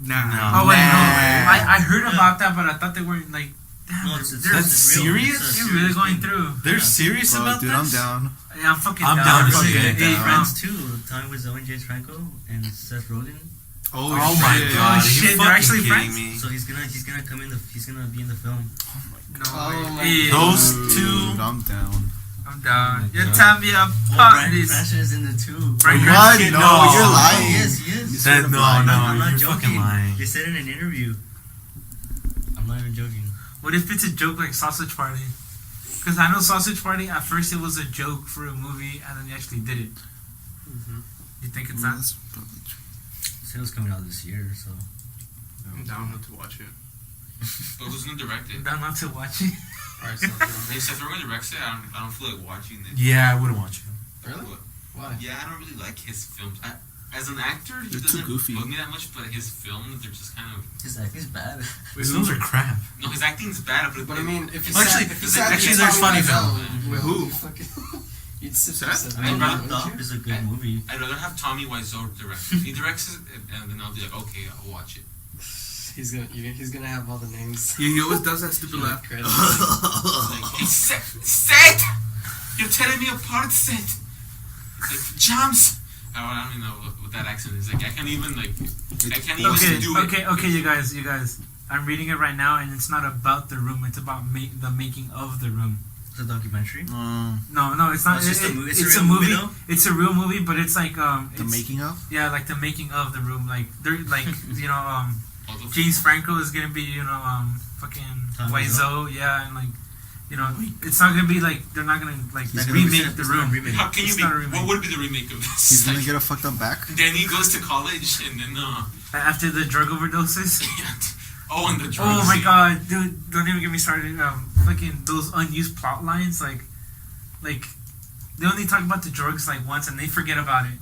Nah. No. Oh wait, no. Nah. I heard about that, but I thought they weren't like. Damn, No, they're, That's real. serious? It's a they're really serious going thing. through. They're serious Bro, about dude, this? I'm down. Yeah, I'm fucking I'm down. down to Fucking see it. hey, Down. Friends too. Time with Zoe and James Franco and Seth Rogen. Oh, Oh my shit. god, Oh, are you shit, they're fucking actually kidding friends? me? So he's gonna come in. He's gonna be in the film. No, Oh my hey, Those Dude, two. I'm down. I'm down. Oh my You're God. telling me I'm Brian this. Cranston is in the two. Brian What? Cranston? No, No. you're He lying. is. He is. You swear to No, God. no, I'm not you're joking. fucking lying. They said in an interview. I'm not even joking. What if it's a joke like Sausage Party? Because I know Sausage Party, at first it was a joke for a movie, and then they actually did it. You think it's that? That's probably true. Sale's coming out this year, so. I'm down not to watch it. But who's gonna direct it? I'm down not to watch it. Alright, so Hey, Seth, we're gonna direct it. I don't feel like watching it. Yeah, I wouldn't watch it. really? What? Why? Yeah, I don't really like his films. As an actor, he They're too doesn't goofy. bug me that much, but his films, they're just kind of... His acting's bad. His films are crap. No, his acting's bad, but... But I mean, if you Actually- actually, there's funny film. With who? You'd sit Seth? there. I'd rather- Dog is a good movie. I'd rather have Tommy Wiseau direct it. He directs it, and then I'll be like, okay, I'll watch it. He's gonna have all the names. He always does that stupid laugh. Credits. Like, hey, Seth! You're tearing me apart, Seth! Like, jumps! I don't even know what that accent is. Like, I can't even do it. Okay, you guys. I'm reading it right now, and it's not about the room. It's about the making of the room. It's a documentary. No, it's not. Oh, it's just a movie. It's It's a a real movie. movie, though? It's a real movie, but it's like The it's, making of? Yeah, like the making of the room. Like they're like All the- James Franco is gonna be fucking Tommy Wiseau. Yeah, and like it's not gonna be like they're not gonna like It's not remake gonna be- the it's not room. a remake. How can you It's be... not a remake. What would be the remake of this? He's gonna Like, get a fucked up back? then he goes to college, and then... After the drug overdoses. Oh, and the drugs. Oh my god, dude! Don't even get me started. Fucking those unused plot lines, like they only talk about the drugs like once, and they forget about it.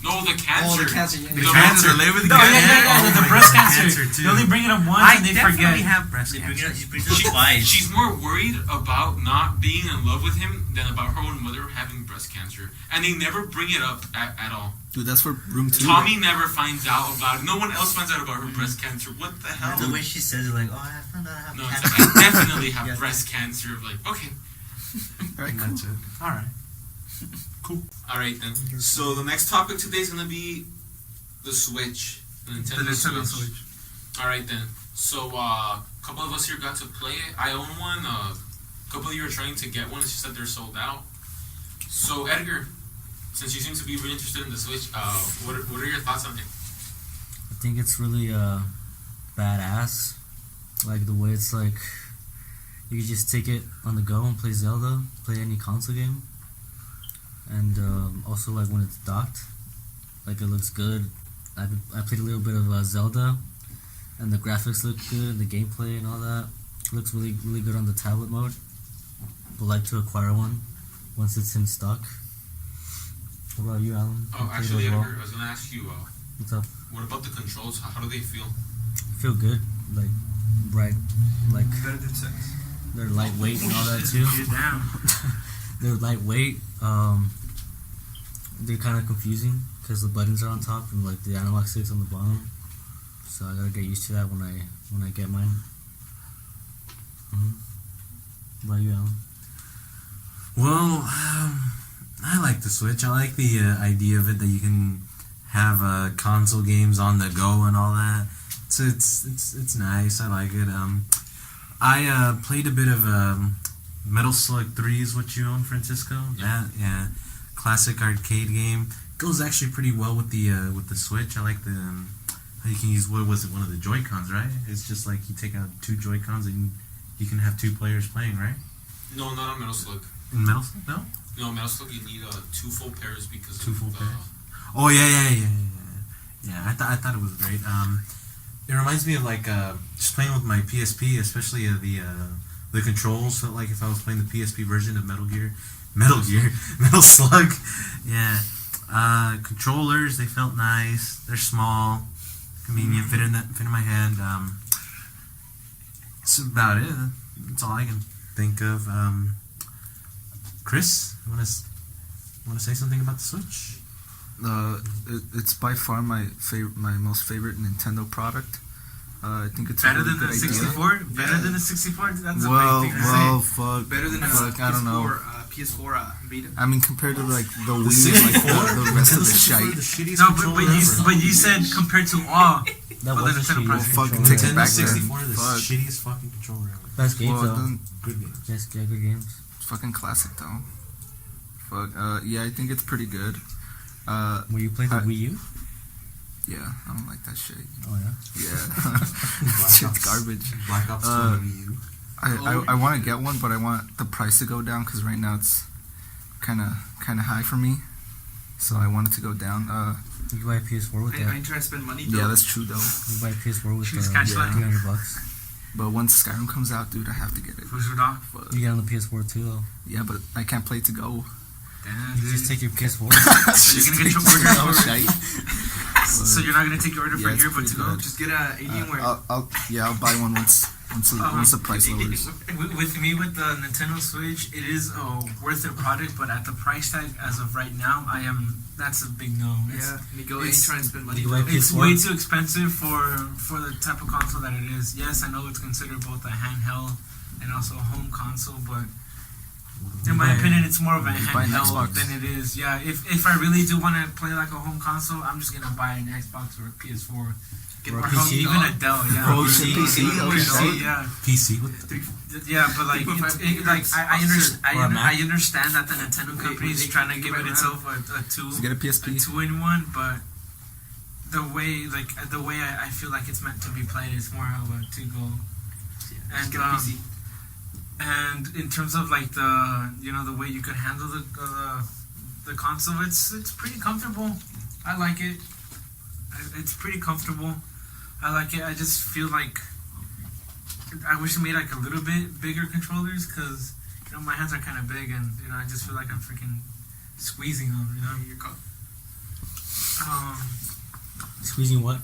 No, the Oh, cancer. the cancer. Yeah. The cancer. live with No, Oh the my breast God, cancer. cancer, too. They only bring it up once, and they forget. have breast He brings cancer. it twice. She's more worried about not being in love with him than about her own mother having breast cancer, and they never bring it up at all. Dude, that's for room 2. Tommy never finds out about it. No one else finds out about her breast cancer. What the hell? The way she says it, like, oh, I found out I have No, it's cancer. like, I definitely have Yeah. breast cancer. Like, okay. Alright, And cool. that's it. All right. All right then. So the next topic today is gonna be the Switch, the Nintendo, Switch. All right then. So a couple of us here got to play it. I own one. A couple of you are trying to get one. It's just that they're sold out. So Edgar, since you seem to be really interested in the Switch, what are your thoughts on it? I think it's really badass. Like the way it's like you can just take it on the go and play Zelda, play any console game, and also like when it's docked, like it looks good. I played a little bit of Zelda, and the graphics look good, and the gameplay and all that looks really really good on the tablet mode. Would like to acquire one once it's in stock. What about you, Alan? Oh, You played actually, as well? Edgar, I was gonna ask you. What's up? What about the controls? How do they feel? I feel good, like bright, like Better than sex. they're lightweight and all that too. Get down. They're lightweight. They're kind of confusing because the buttons are on top and like the analog sticks on the bottom. So I gotta get used to that when I get mine. What about you, Alan? Well, I like the Switch. I like the idea of it that you can have console games on the go and all that. So it's nice. I like it. I played a bit of Metal Slug 3 is what you own, Francisco. Yeah. That classic arcade game. Goes actually pretty well with the Switch. I like the how you can use, what was it, one of the Joy-Cons, right? It's just like you take out 2 Joy-Cons and you can have 2 players playing, right? No, not on Metal Slug. In Metal Slug? No? No, Metal Slug you need 2 full pairs because 2 full of, pairs? Oh yeah. Yeah, I thought it was great. It reminds me of like just playing with my PSP, especially the controls. Felt like if I was playing the PSP version of Metal Slug. Yeah. Controllers, they felt nice. They're small, convenient, fit in my hand. That's about it. That's all I can think of. Chris, you want to say something about the Switch? It's by far my most favorite Nintendo product. I think it's Better a really than good the idea. 64? Better than the 64? That's Well, a big thing to say. fuck. Better than fuck, I don't know. PS4 Vita. I mean, compared to like the Wii and like the rest of the shite. No, but you said compared to all. That Well, was a then shitty Nintendo fucking controller. take it back then. 64, the Fuck. shittiest fucking controller ever. Best games Well, though. then, Good game. Yes, yeah, good games. it's fucking classic though. Fuck. Yeah, I think it's pretty good. Were you playing the Wii U? Yeah, I don't like that shit. Oh yeah. Yeah, shit's garbage. Black Ops 2 Uh, on Wii U. I want to get one, but I want the price to go down because right now it's kind of high for me. So I want it to go down. You can buy a PS4 with I that. ain't trying to spend money. Yeah, that's true though. You can buy a PS4 with She's catch line. $300. But once Skyrim comes out, dude, I have to get it. Who's your dog? You get it on the PS4 too, though. Yeah, but I can't play to go. Damn, You dude. just take your PS4. So you're gonna get your order for. So you're not gonna take your order for Yeah, it's here, but pretty to go. good. Just get a Alienware. I'll buy one once the price lowers. With me, with the Nintendo Switch, it is a worth it product, but at the price tag as of right now, that's a big no. Nico ain't trying to spend money. You like It's PS4? way too expensive for the type of console that it is. Yes, I know it's considered both a handheld and also a home console, but in my opinion, it's more of a buy an handheld Xbox. than it is. Yeah, if I really do want to play like a home console, I'm just gonna buy an Xbox or a PS4. Or a Or PC. even a Dell, yeah. Or Or PC. Or Okay. yeah. PC with Yeah, but like, I Or a Mac. understand that the Nintendo company is trying to give it itself a Just get a PSP. two-in-one, but the way I feel like it's meant to be played is more of a to-go. And in terms of like the way you could handle the console, it's pretty comfortable. I like it. It's pretty comfortable. I like it. I just feel like I wish they made like a little bit bigger controllers because my hands are kind of big and I just feel like I'm freaking squeezing them. Squeezing what?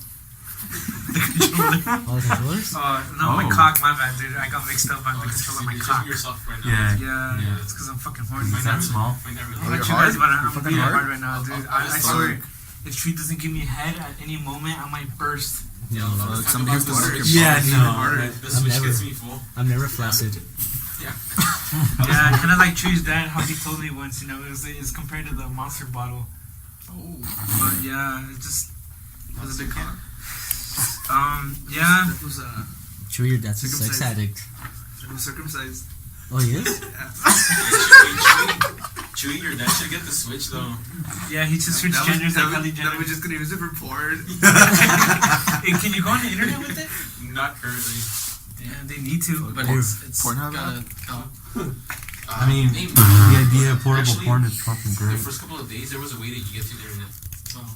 The controller. All the controllers? My cock. My bad, dude. I got mixed up by the controller. My cock. yourself right now. Yeah, it's because I'm fucking horny. Is that small? I'll you're let you guys, hard? but I'm You're really fucking hard right now, dude. I just swear, if Tree doesn't give me head at any moment, I might burst. Yeah, Somebody has to work your Yeah, balls. no. The Switch never- gets me full. I'm never flaccid. Yeah, kind of like Tree's dad, how he told me once, it's compared to the monster bottle. Oh, But yeah, it just, that was a big con. yeah. That was Sure, your dad's a sex Circumcised. addict. circumcised. Oh, he is? Chewy, your dad should get the Switch though. Yeah, he just switched genders like Kylie Jenner. We're just gonna use it for porn. Hey, can you go on the internet with it? Not currently. Yeah, they need to. But it's Pornhub gotta app? come. I mean, hey, the idea of portable actually, porn is fucking the great. first couple of days, there was a way that you get to the internet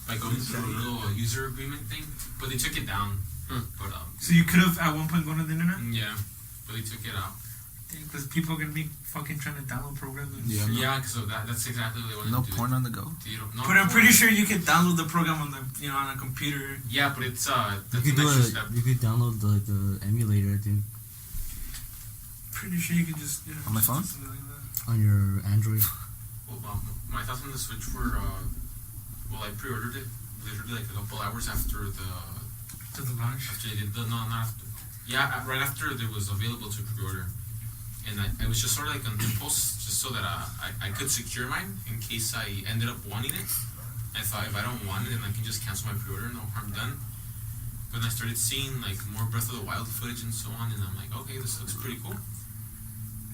by going through a little user agreement thing, but they took it down. But So you could have at one point gone to the internet? yeah, but they took it out. Because people are gonna be fucking trying to download programs. And Yeah. Yeah, because of that. That's exactly what they want No to do. porn on the go. No But I'm porn. pretty sure you can download the program on the on a computer. Yeah, but it's You that's could an do extra step. You could download the emulator, I think, Pretty sure you could just On my phone? something like that. on your Android. Well, my thoughts on the Switch were, I pre-ordered it literally like a couple hours after To the launch. after they did not after. Yeah, right after it was available to pre-order, and I was just sort of like on impulse, just so that I could secure mine in case I ended up wanting it. I thought if I don't want it, then I can just cancel my pre-order, no harm done. But then I started seeing like more Breath of the Wild footage and so on, and I'm like, okay, this looks pretty cool.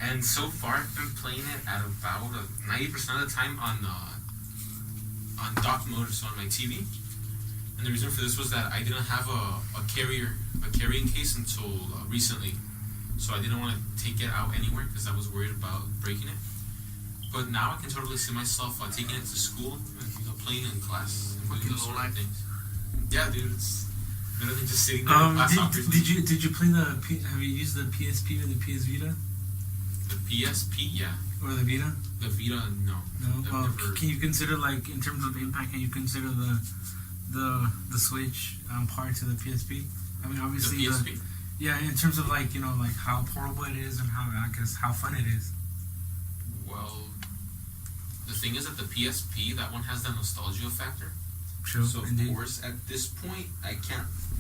And so far, I've been playing it at about 90% of the time on dock mode, so on my TV. And the reason for this was that I didn't have a carrying case until recently, so I didn't want to take it out anywhere because I was worried about breaking it. But now I can totally see myself taking it to school and playing in class and doing those sort of things. Yeah, dude, it's better than just sitting there in class. Did you play have you used the PSP or the PS Vita The PSP, yeah. or the Vita? The Vita, no. No. I've Well, never- can you consider like in terms of impact? Can you consider the Switch part to the PSP? I mean, The obviously PSP. yeah. In terms of like like how portable it is and how fun it is. Well, the thing is that the PSP, that one has the nostalgia factor. True. So of Indeed. course, at this point, I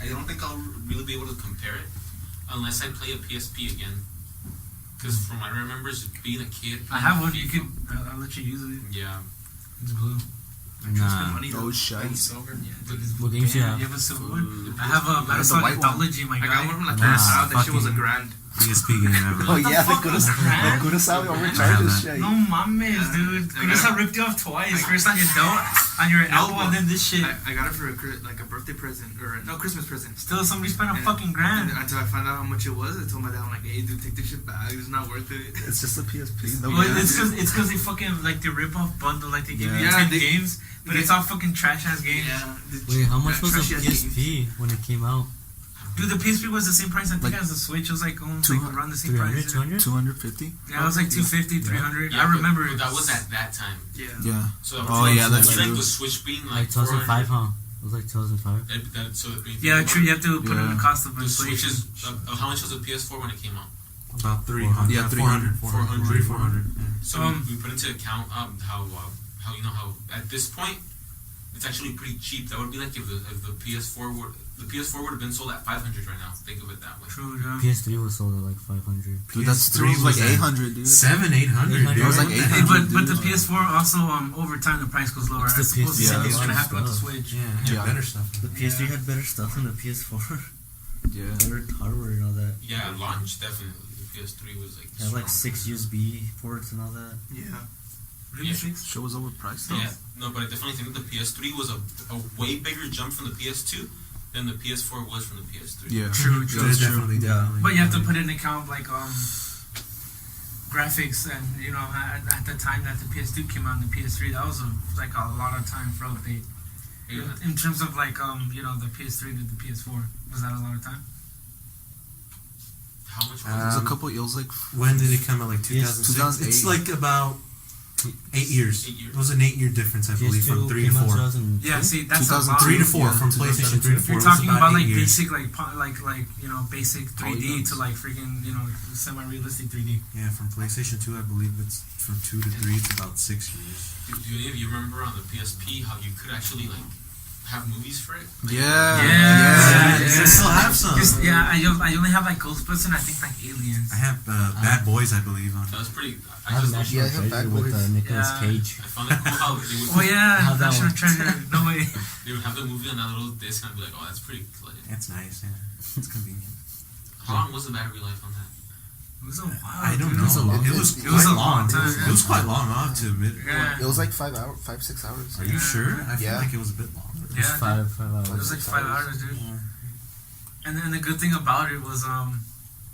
don't think I'll really be able to compare it unless I play a PSP again. Because from what I remember, just being a kid. I have one. You FIFA, can. I'll let you use it. Yeah. It's blue. Nah. Oh, shite. Silver. Yeah, dude, it's What blue. games you have? You have a silver one? I have a That's the Battlestar white one. Anthology, my I guy. got one from like Nah, that shit was a fucking- grand. PSP game ever. Oh yeah, fuck was that? Kurosawa I have overcharged this that. shit. No mames, dude. Kurisa ripped you off twice. First on your dough, on your Apple, and then this shit. I got it for a birthday present or no Christmas present. Still, somebody spent a And- fucking grand. And until I found out how much it was, I told my dad, I'm like, hey, dude, take this shit back. It's not worth it. It's just a PSP. No, Well, it's because they fucking like the rip off bundle, like they give you Yeah. 10 They- games, but it's all fucking trash ass games. Wait, how much was the Trashy ass PSP when it came out? Dude, the PSP was the same price I think Like as the Switch. It was like almost 200, like around the same 300, price. 200? 250. Yeah, it was like 250, 300. I but- remember but it. that was at that time. Yeah. So Oh, yeah, that's like true. the Switch being Like like 2005, 400. huh? It was like 2005. So Yeah, true. You have to put in the Yeah. cost of The Switch inflation. is how much was the PS4 when it came out? About 300. Yeah, 400. 400. 400. Yeah. So Um, we put into account how you know how at this point it's actually pretty cheap. That would be like if the PS4 would have been sold at 500 right now. Think of it that way. True, yeah. PS3 was sold at like 500. Dude, that's PS3 still like was at 800, dude. 800. It was like What the 800. heck? But the dude. PS4 also over time the price goes lower. It's I the suppose the PS4 same thing's yeah. gonna happen with the stuff. Switch. Yeah, Yeah. better stuff. The PS3 had better stuff than the PS4. Yeah. Better hardware and all that. Yeah, at launch definitely. The PS3 was like. It had like strong. 6 USB ports and all that. Yeah. Really, Yeah. six? Shit was overpriced though. Yeah, no, but I definitely think that the PS3 was a way bigger jump from the PS2 than the PS4 was from the PS3. Yeah. True, Yeah, true. that's true. Definitely, Yeah. definitely. But you have to put in account like graphics and you know at the time that the PS2 came out and the PS3 that was like a lot of time for update. Yeah. In terms of like you know the PS3 to the PS4 was that a lot of time? How much was It was a Um, couple. It was like When did it come out? Like Yes, 2006? It's 2008. like about 8 years. 8 years. It was an 8-year difference, I believe, from 3 to came out 4. 2002? Yeah, see that's a 2003 lot. 3 to 4, Yeah, from PlayStation 3 to 4. You're it was talking about 8 like years. basic like you know basic 3D Polygons. to like freaking you know semi-realistic 3D. Yeah, from PlayStation 2, I believe it's from 2 to 3, it's about 6 years. Do any of you remember on the PSP how you could actually like have movies for it? Like, Yeah. I still have some. Yeah, I only have like Ghostbusters and I think like Aliens. I have Bad Boys, I believe, on That was pretty. I have just National Yeah, I have Treasure Bad with Boys. Nicolas Yeah. Cage. I found it cool how they would, Oh yeah, How'd that National one? Treasure. No way. they would have the movie on that little disc and I'd be like, oh, that's pretty. Like, It's nice, yeah. It's convenient. how long was the battery life on that? It was a while. I don't dude. know. was a long- It was it was quite a long time, It was quite long, I'll have to admit. Yeah. it was like 5 hours, 5-6 hours. Are you sure? I feel Yeah. like it was a bit longer. It was Yeah, five It was hours. like 5 hours, dude. And then the good thing about it was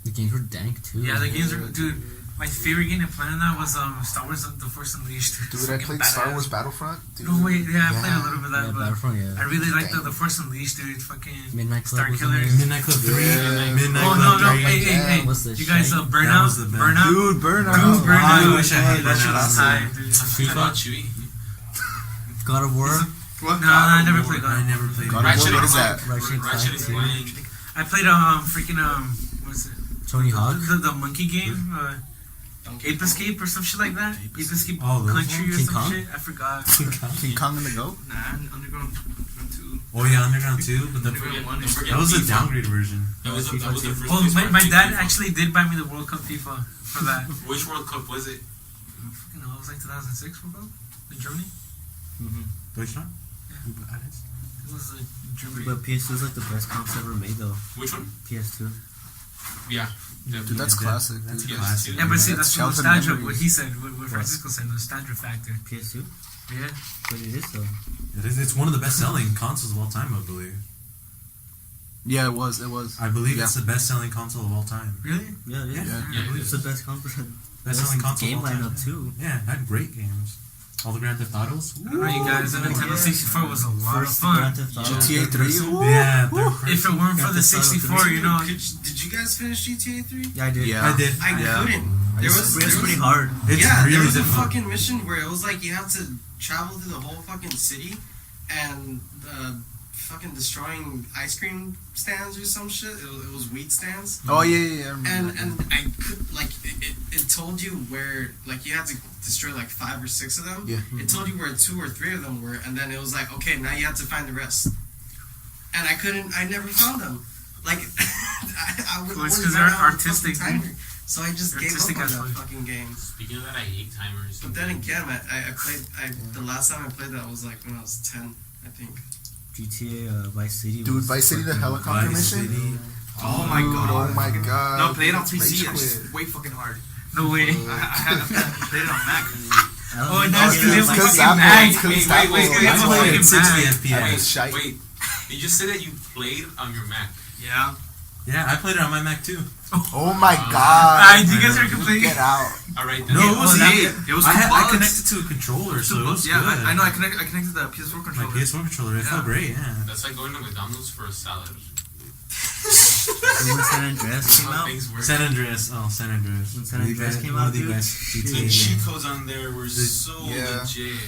The games were dank too. yeah, the games were dude. My favorite game to play on that was Star Wars: The Force Unleashed. Dude, I Fucking played Star badass. Wars Battlefront. Dude. No way, yeah, I played a Yeah. little bit of that, Yeah, but Battlefront, yeah. I really liked Dang. the Force Unleashed, dude. Fucking Midnight Club Star was Killers. in there. Midnight Club 3. Yeah. Midnight Oh Club no, 3. hey, hey, hey! What's the You guys shite? That Burnout, was the best. Burnout, Dude, Burnout. Dude, Burnout. I wish I had That shit Burnout. was tight, dude. I forgot about Chewie. God of War. What? No, I never played I God. never played God of it. War, Ratchet what and is that? Clank. Ratchet and Ratchet and Clank, Clank. I played freaking what's it? Tony Hawk. The monkey game, Ape Escape or some shit like that. Ape Escape Oh, those Country or King some Kong? shit. I forgot. King Kong and the Goat. Nah, Underground 2. Oh yeah, Underground 2, but Don't forget that was a FIFA. downgrade version. That was the first. Well, place my where I my played dad FIFA. actually did buy me the World Cup FIFA for that. Which World Cup was it? Fucking hell, it was like 2006 World Cup in Germany. Deutschland? Yeah. It was Germany. But PS2 is like the best console ever made though. Which one? PS2. Yeah. Dude, that's classic. That's a dude. Yes. classic. Yeah, but see, That's that's the childhood nostalgia. memories. What he said, what Francisco said, nostalgia factor. PS2. Yeah. But it is though. It is. It's one of the best-selling consoles of all time, I believe. Yeah, it was. It was. I believe Yeah. it's the best-selling console of all time. Really? Yeah, it is. Yeah, Yeah, I believe It's the best console. Best-selling console game of all time. lineup too. Yeah, it had great games. All the Grand Theft Autos. I don't know, you guys. The Nintendo 64 was a lot of First fun. Grand Theft Auto. GTA 3. Yeah, third person. If it weren't for the Grand Theft Auto 64, you know, Did you guys finish GTA 3? Yeah, I did. Yeah. I did. I Yeah. couldn't. There was, It's pretty hard. It's yeah, there really was a difficult. fucking mission where it was like you had to travel through the whole fucking city and fucking destroying ice cream stands or some shit. It was wheat stands. Oh yeah, yeah, yeah. I remember And that. and I could like it told you where like you had to destroy like 5 or 6 of them. Yeah. It told you where 2 or 3 of them were, and then it was like, okay, now you have to find the rest. And I never found them. Like I would Well, it's always 'cause run they're out of artistic, fucking timer. So I just They're gave artistic up on as that fuck. fucking game. Speaking of that, I hate timers. But then again, I played. The last time I played that was like when I was 10, I think. GTA Vice City. Dude, was Vice City, the fucking- helicopter Vice mission. City. Oh my god. Oh my god. No, play it on That's PC. rage It's quit. way fucking hard. No way. I played it on Mac. Oh, and that's because they have a Because fucking Apple- Mac. because Wait, wait, Apple- wait, They have a wait, fucking 60 Mac. FPS. Shite. Wait, did you say that you played on your Mac? Yeah. Yeah, I played it on my Mac too. Oh my god. You guys are complaining. Get out. All right, then. No, it was It was I connected to a controller, so it was Yeah, good. I know. I connected the PS4 My controller. PS4 controller, it felt great. Yeah. That's like going to McDonald's for a salad. When San Andreas came How out, things work. San Andreas. Oh, San Andreas. When San Andreas came out, the dude. best The GTA cheat game. codes on there were so Yeah. legit.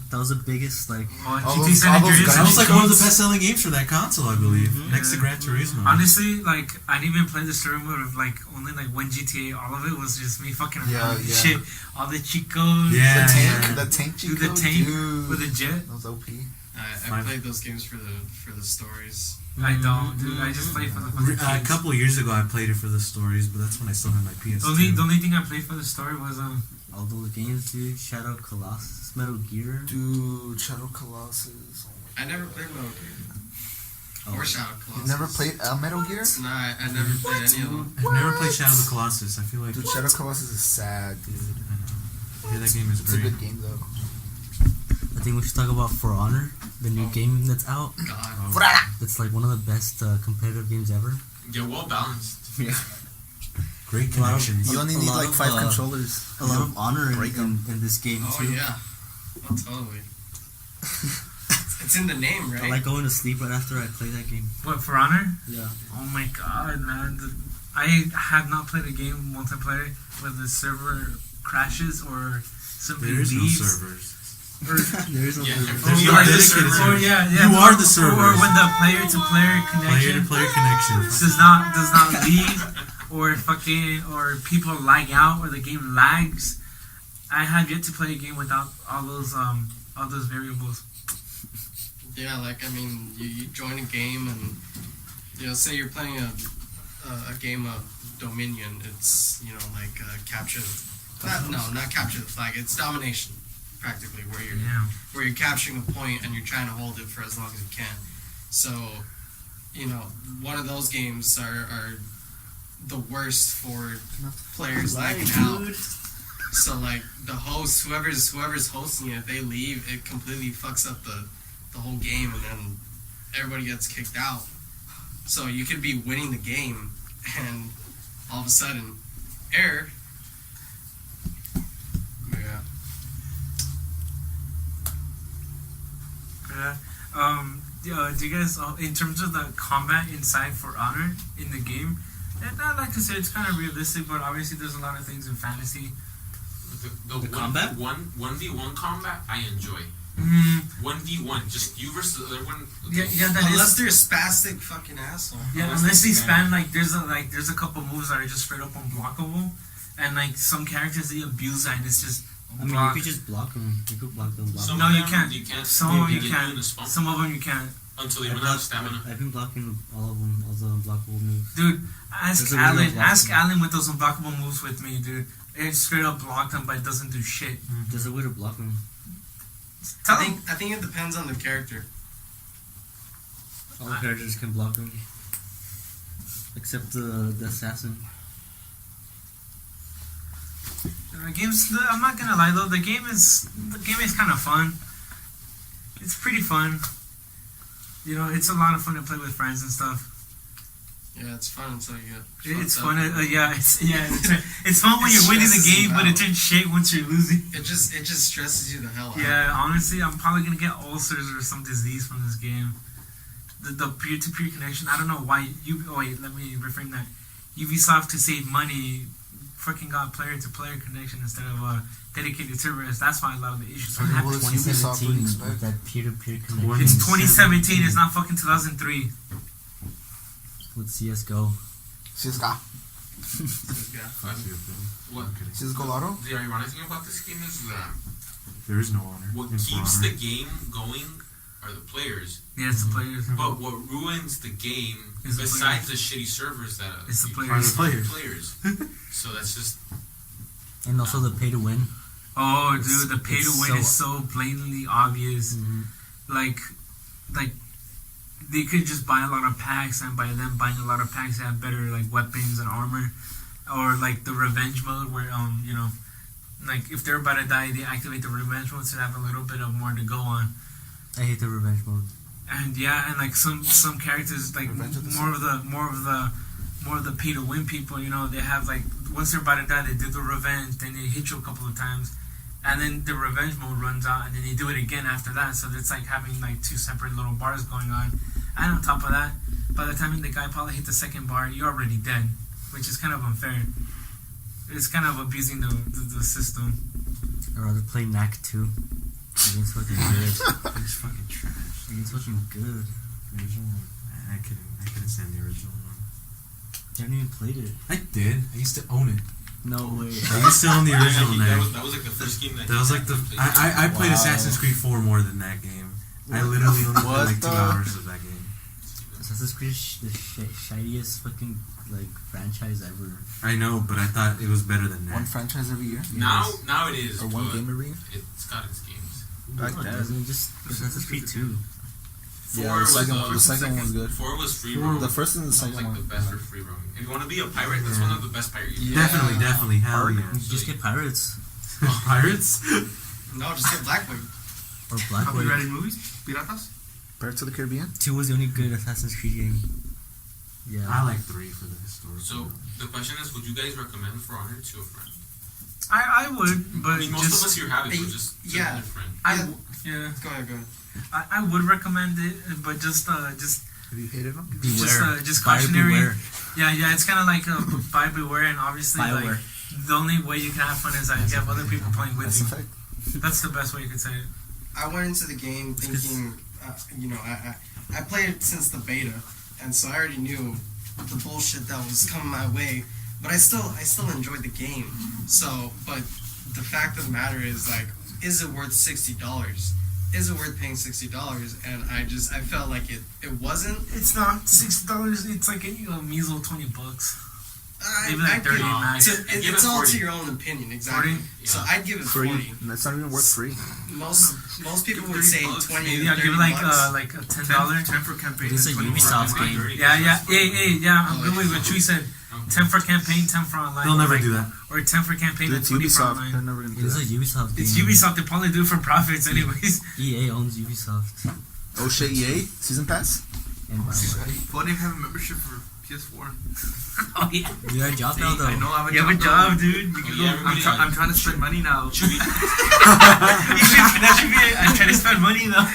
that was the biggest like. All GT those- San all those Andreas. That was like Cheat one of the codes. best-selling games for that console, I believe, next to Gran Turismo. Honestly, like I didn't even play the story mode of like only like one GTA. All of it was just me fucking around. Yeah, with yeah. Shit, all the cheat codes. Yeah, The tank, yeah. the tank cheat Dude, the code, tank dude. with a jet. That was OP. I Fine. played those games for the stories. I don't, dude. I just played for the fucking A kids. couple of years ago, I played it for the stories, but that's when I still had my PS2. The only thing I played for the story was All those games, dude. Shadow Colossus, Metal Gear. Dude, Shadow Colossus. Oh my I never played Metal Gear. Oh. Or Shadow Colossus. You never played Metal Gear? Nah, I never played any of them. I've never played Shadow of the Colossus. I feel like Dude, Shadow Colossus is sad, dude. I know. Yeah, that game is It's a great. good game though. I think we should talk about For Honor, the new game that's out. God. It's like one of the best competitive games ever. Yeah, well balanced. Great A lot of- connections. You only A need lot like of, 5 controllers. A lot of honor in, Break 'em. in this game Oh too. yeah. Oh totally. It's in the name, right? I like going to sleep right after I play that game. what For Honor. Yeah. Oh my god, man! I have not played a game multiplayer where the server crashes or somebody There is no leaves. servers. Or, There is no Yeah, server. there's You no are dedicated dedicated or server. yeah, You are the Or servers. when the player-to-player connection Player-to-player connection. does not leave, or fucking, or people lag out, or the game lags. I have yet to play a game without all those variables. Yeah, like I mean, you join a game and say you're playing a game of Dominion. It's like capture. Not capture the flag. It's domination, practically, where you're capturing a point and you're trying to hold it for as long as you can. So, one of those games are the worst for players lagging out. So like the host, whoever's hosting it, if they leave, it completely fucks up the whole game, and then everybody gets kicked out. So you could be winning the game, and all of a sudden, error. Yeah. Do you guys, in terms of the combat inside For Honor in the game, and I'd like to say it's kind of realistic, but obviously there's a lot of things in fantasy. The combat? 1v1 combat, I enjoy. 1v1, just you versus the other one. Yeah, that Unless is. they're a spastic fucking asshole. Yeah, unless they span there's a couple moves that are just straight up unblockable, and like some characters they abuse that, and it's just. I mean, block. you could just block them. You could block them. Some No, of you them can't. You can't. Some of them you get can't. in the spunk Some of them you can't. until they run out of stamina. I've been blocking all of them, all the unblockable moves. Dude, ask There's a way to Alan. block Ask them. Alan with those unblockable moves with me, dude. It straight up blocked them, but it doesn't do shit. There's a way to block them. Tell I him. think it depends on the character. All the characters can block them, except the assassin. I'm not gonna lie though. The game is kind of fun. It's pretty fun. It's a lot of fun to play with friends and stuff. Yeah, it's fun until you get. It's fucked fun. up. It's fun when It you're winning the stresses game, you but it out. turns shit once you're losing. It just stresses you the hell out. Yeah, honestly, I'm probably gonna get ulcers or some disease from this game. The peer-to-peer connection. I don't know why wait, let me reframe that. Ubisoft, to save money, freaking got player-to-player connection instead of dedicated servers. That's why a lot of the issues are Okay, happening. well, it's Ubisoft, what do you 2017 expect? with that peer-to-peer connection. It's 2017. It's not fucking 2003. With CS:GO. CSGO. Yeah. What? CSGO Lotto? The ironic thing about this game is that There is no honor. what in For keeps Honor. the game going are the players. Yeah, it's the players. But what ruins the game, Is the besides the shitty servers that It's the you players. play, Are the players. players. So that's just And also the pay-to-win. Oh, It's- dude, the pay to it's win so- is so blatantly obvious. Mm-hmm. Like, they could just buy a lot of packs, and by them buying a lot of packs, they have better like weapons and armor, or like the revenge mode where like if they're about to die, they activate the revenge mode to have a little bit of more to go on. I hate the revenge mode. And and like some characters like more of the pay to win people. They have like once they're about to die, they do the revenge, then they hit you a couple of times, and then the revenge mode runs out, and then they do it again after that. So it's like having like two separate little bars going on. And on top of that, by the time the guy probably hit the second bar, you're already dead, which is kind of unfair. It's kind of abusing the system. I'd rather play Knack 2. It's fucking good. It's fucking trash. It's fucking good. Original. I couldn't stand the original one. I haven't even played it. I did. I used to own it. No way. I used to own the original Knack. That was like the first game That was like the. I played Assassin's Creed 4 more than that game. I literally only played like 2 hours of that game. Assassin's Creed is the shittiest fucking like franchise ever. I know, but I thought it was better than One that. franchise every year? Now it is. Or one but game every year? It's got its games. Back No, it then. doesn't. Just Assassin's Creed 2. Yeah, the second one was good. 4 was free roam. The first and the That was second like one. the best for free roam. If you want to be a pirate, that's one of the best pirate games. Definitely, hell yeah. You just get pirates Pirates? No, just get Blackwood. or Blackwood. Copyrighted movies? Piratas? Pirates of the Caribbean? 2 was the only good Assassin's Creed game. Yeah. I like 3 for the historical. So the question is, would you guys recommend For Honor to a friend? I would, but I mean, most of us just here have it, so just tell Yeah. your friend. Go ahead. I would recommend it, but just Have you hated them? Beware. just Buyer cautionary. beware. Yeah, it's kind of like buy beware, and obviously like Bioware. the only way you can have fun is if you have other people playing with That's you. a fact. That's the best way you could say it. I went into the game thinking, I played it since the beta, and so I already knew the bullshit that was coming my way. But I still enjoyed the game. So, but the fact of the matter is, like, is it worth $60? Is it worth paying $60? And I felt like it wasn't. It's not $60. It's like a measly $20. Maybe I like 30 No, max. I'd give It's it all 40. to your own opinion, exactly. 40? So Yeah. I'd give it 40. Free. That's not even worth free. Most people would say 20. Maybe I'll give it like a $10. 10 for campaign. It's a and 20 for Ubisoft online. game. Yeah. I'm good with what Chewy said. 10 for campaign, 10 for online. They'll never Like, do that. Or 10 for campaign Dude, and it's 20 for Ubisoft. They're online. never going to do It's a that. Ubisoft game. It's Ubisoft. They probably do it for profits, anyways. EA owns Ubisoft. Oh shit, EA? Season Pass? And Bioware. Well, I didn't have a membership for PS4. Oh yeah. You got a job now though. I know I have a You have a job, dude. You can go. I'm trying to spend money now. That should be. I'm trying to spend money though.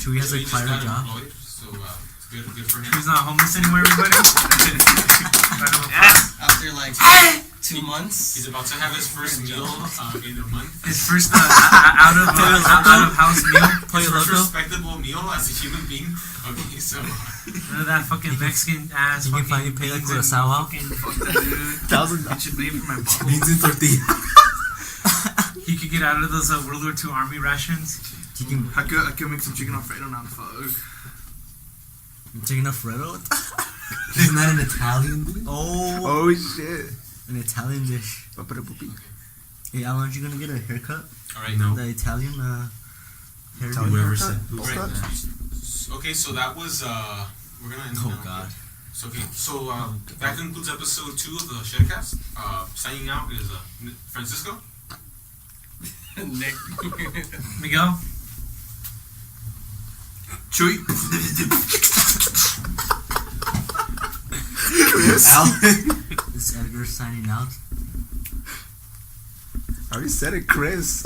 Chewie has a He just pirate got job. employed, so it's good for him. He's not homeless anymore, everybody. Round of applause. After like 2 months. He's about to have his first meal in a month. His first out of house meal. His first respectable meal as a human being. Okay, so None of that fucking Mexican ass. You can fucking finally pay like beans for a and sour. fucking- It should be for my bottle. Beans and tortilla. He could get out of those World War II Army rations. You can I could make some chicken Alfredo now. Fuck. take enough Freddo. Isn't that an Italian dish? Oh, Oh shit. an Italian dish. Hey, Alan, aren't you gonna get a haircut? all right. No. The Italian hairdo. Whoever haircut? said. Bowl Right. cut? Okay, so that was we're gonna end it Oh now. God. So that concludes episode 2 of the ShedCast. Signing out is Francisco. Nick. Miguel. Chewy. Alan. This is Edgar signing out. I already said it, Chris.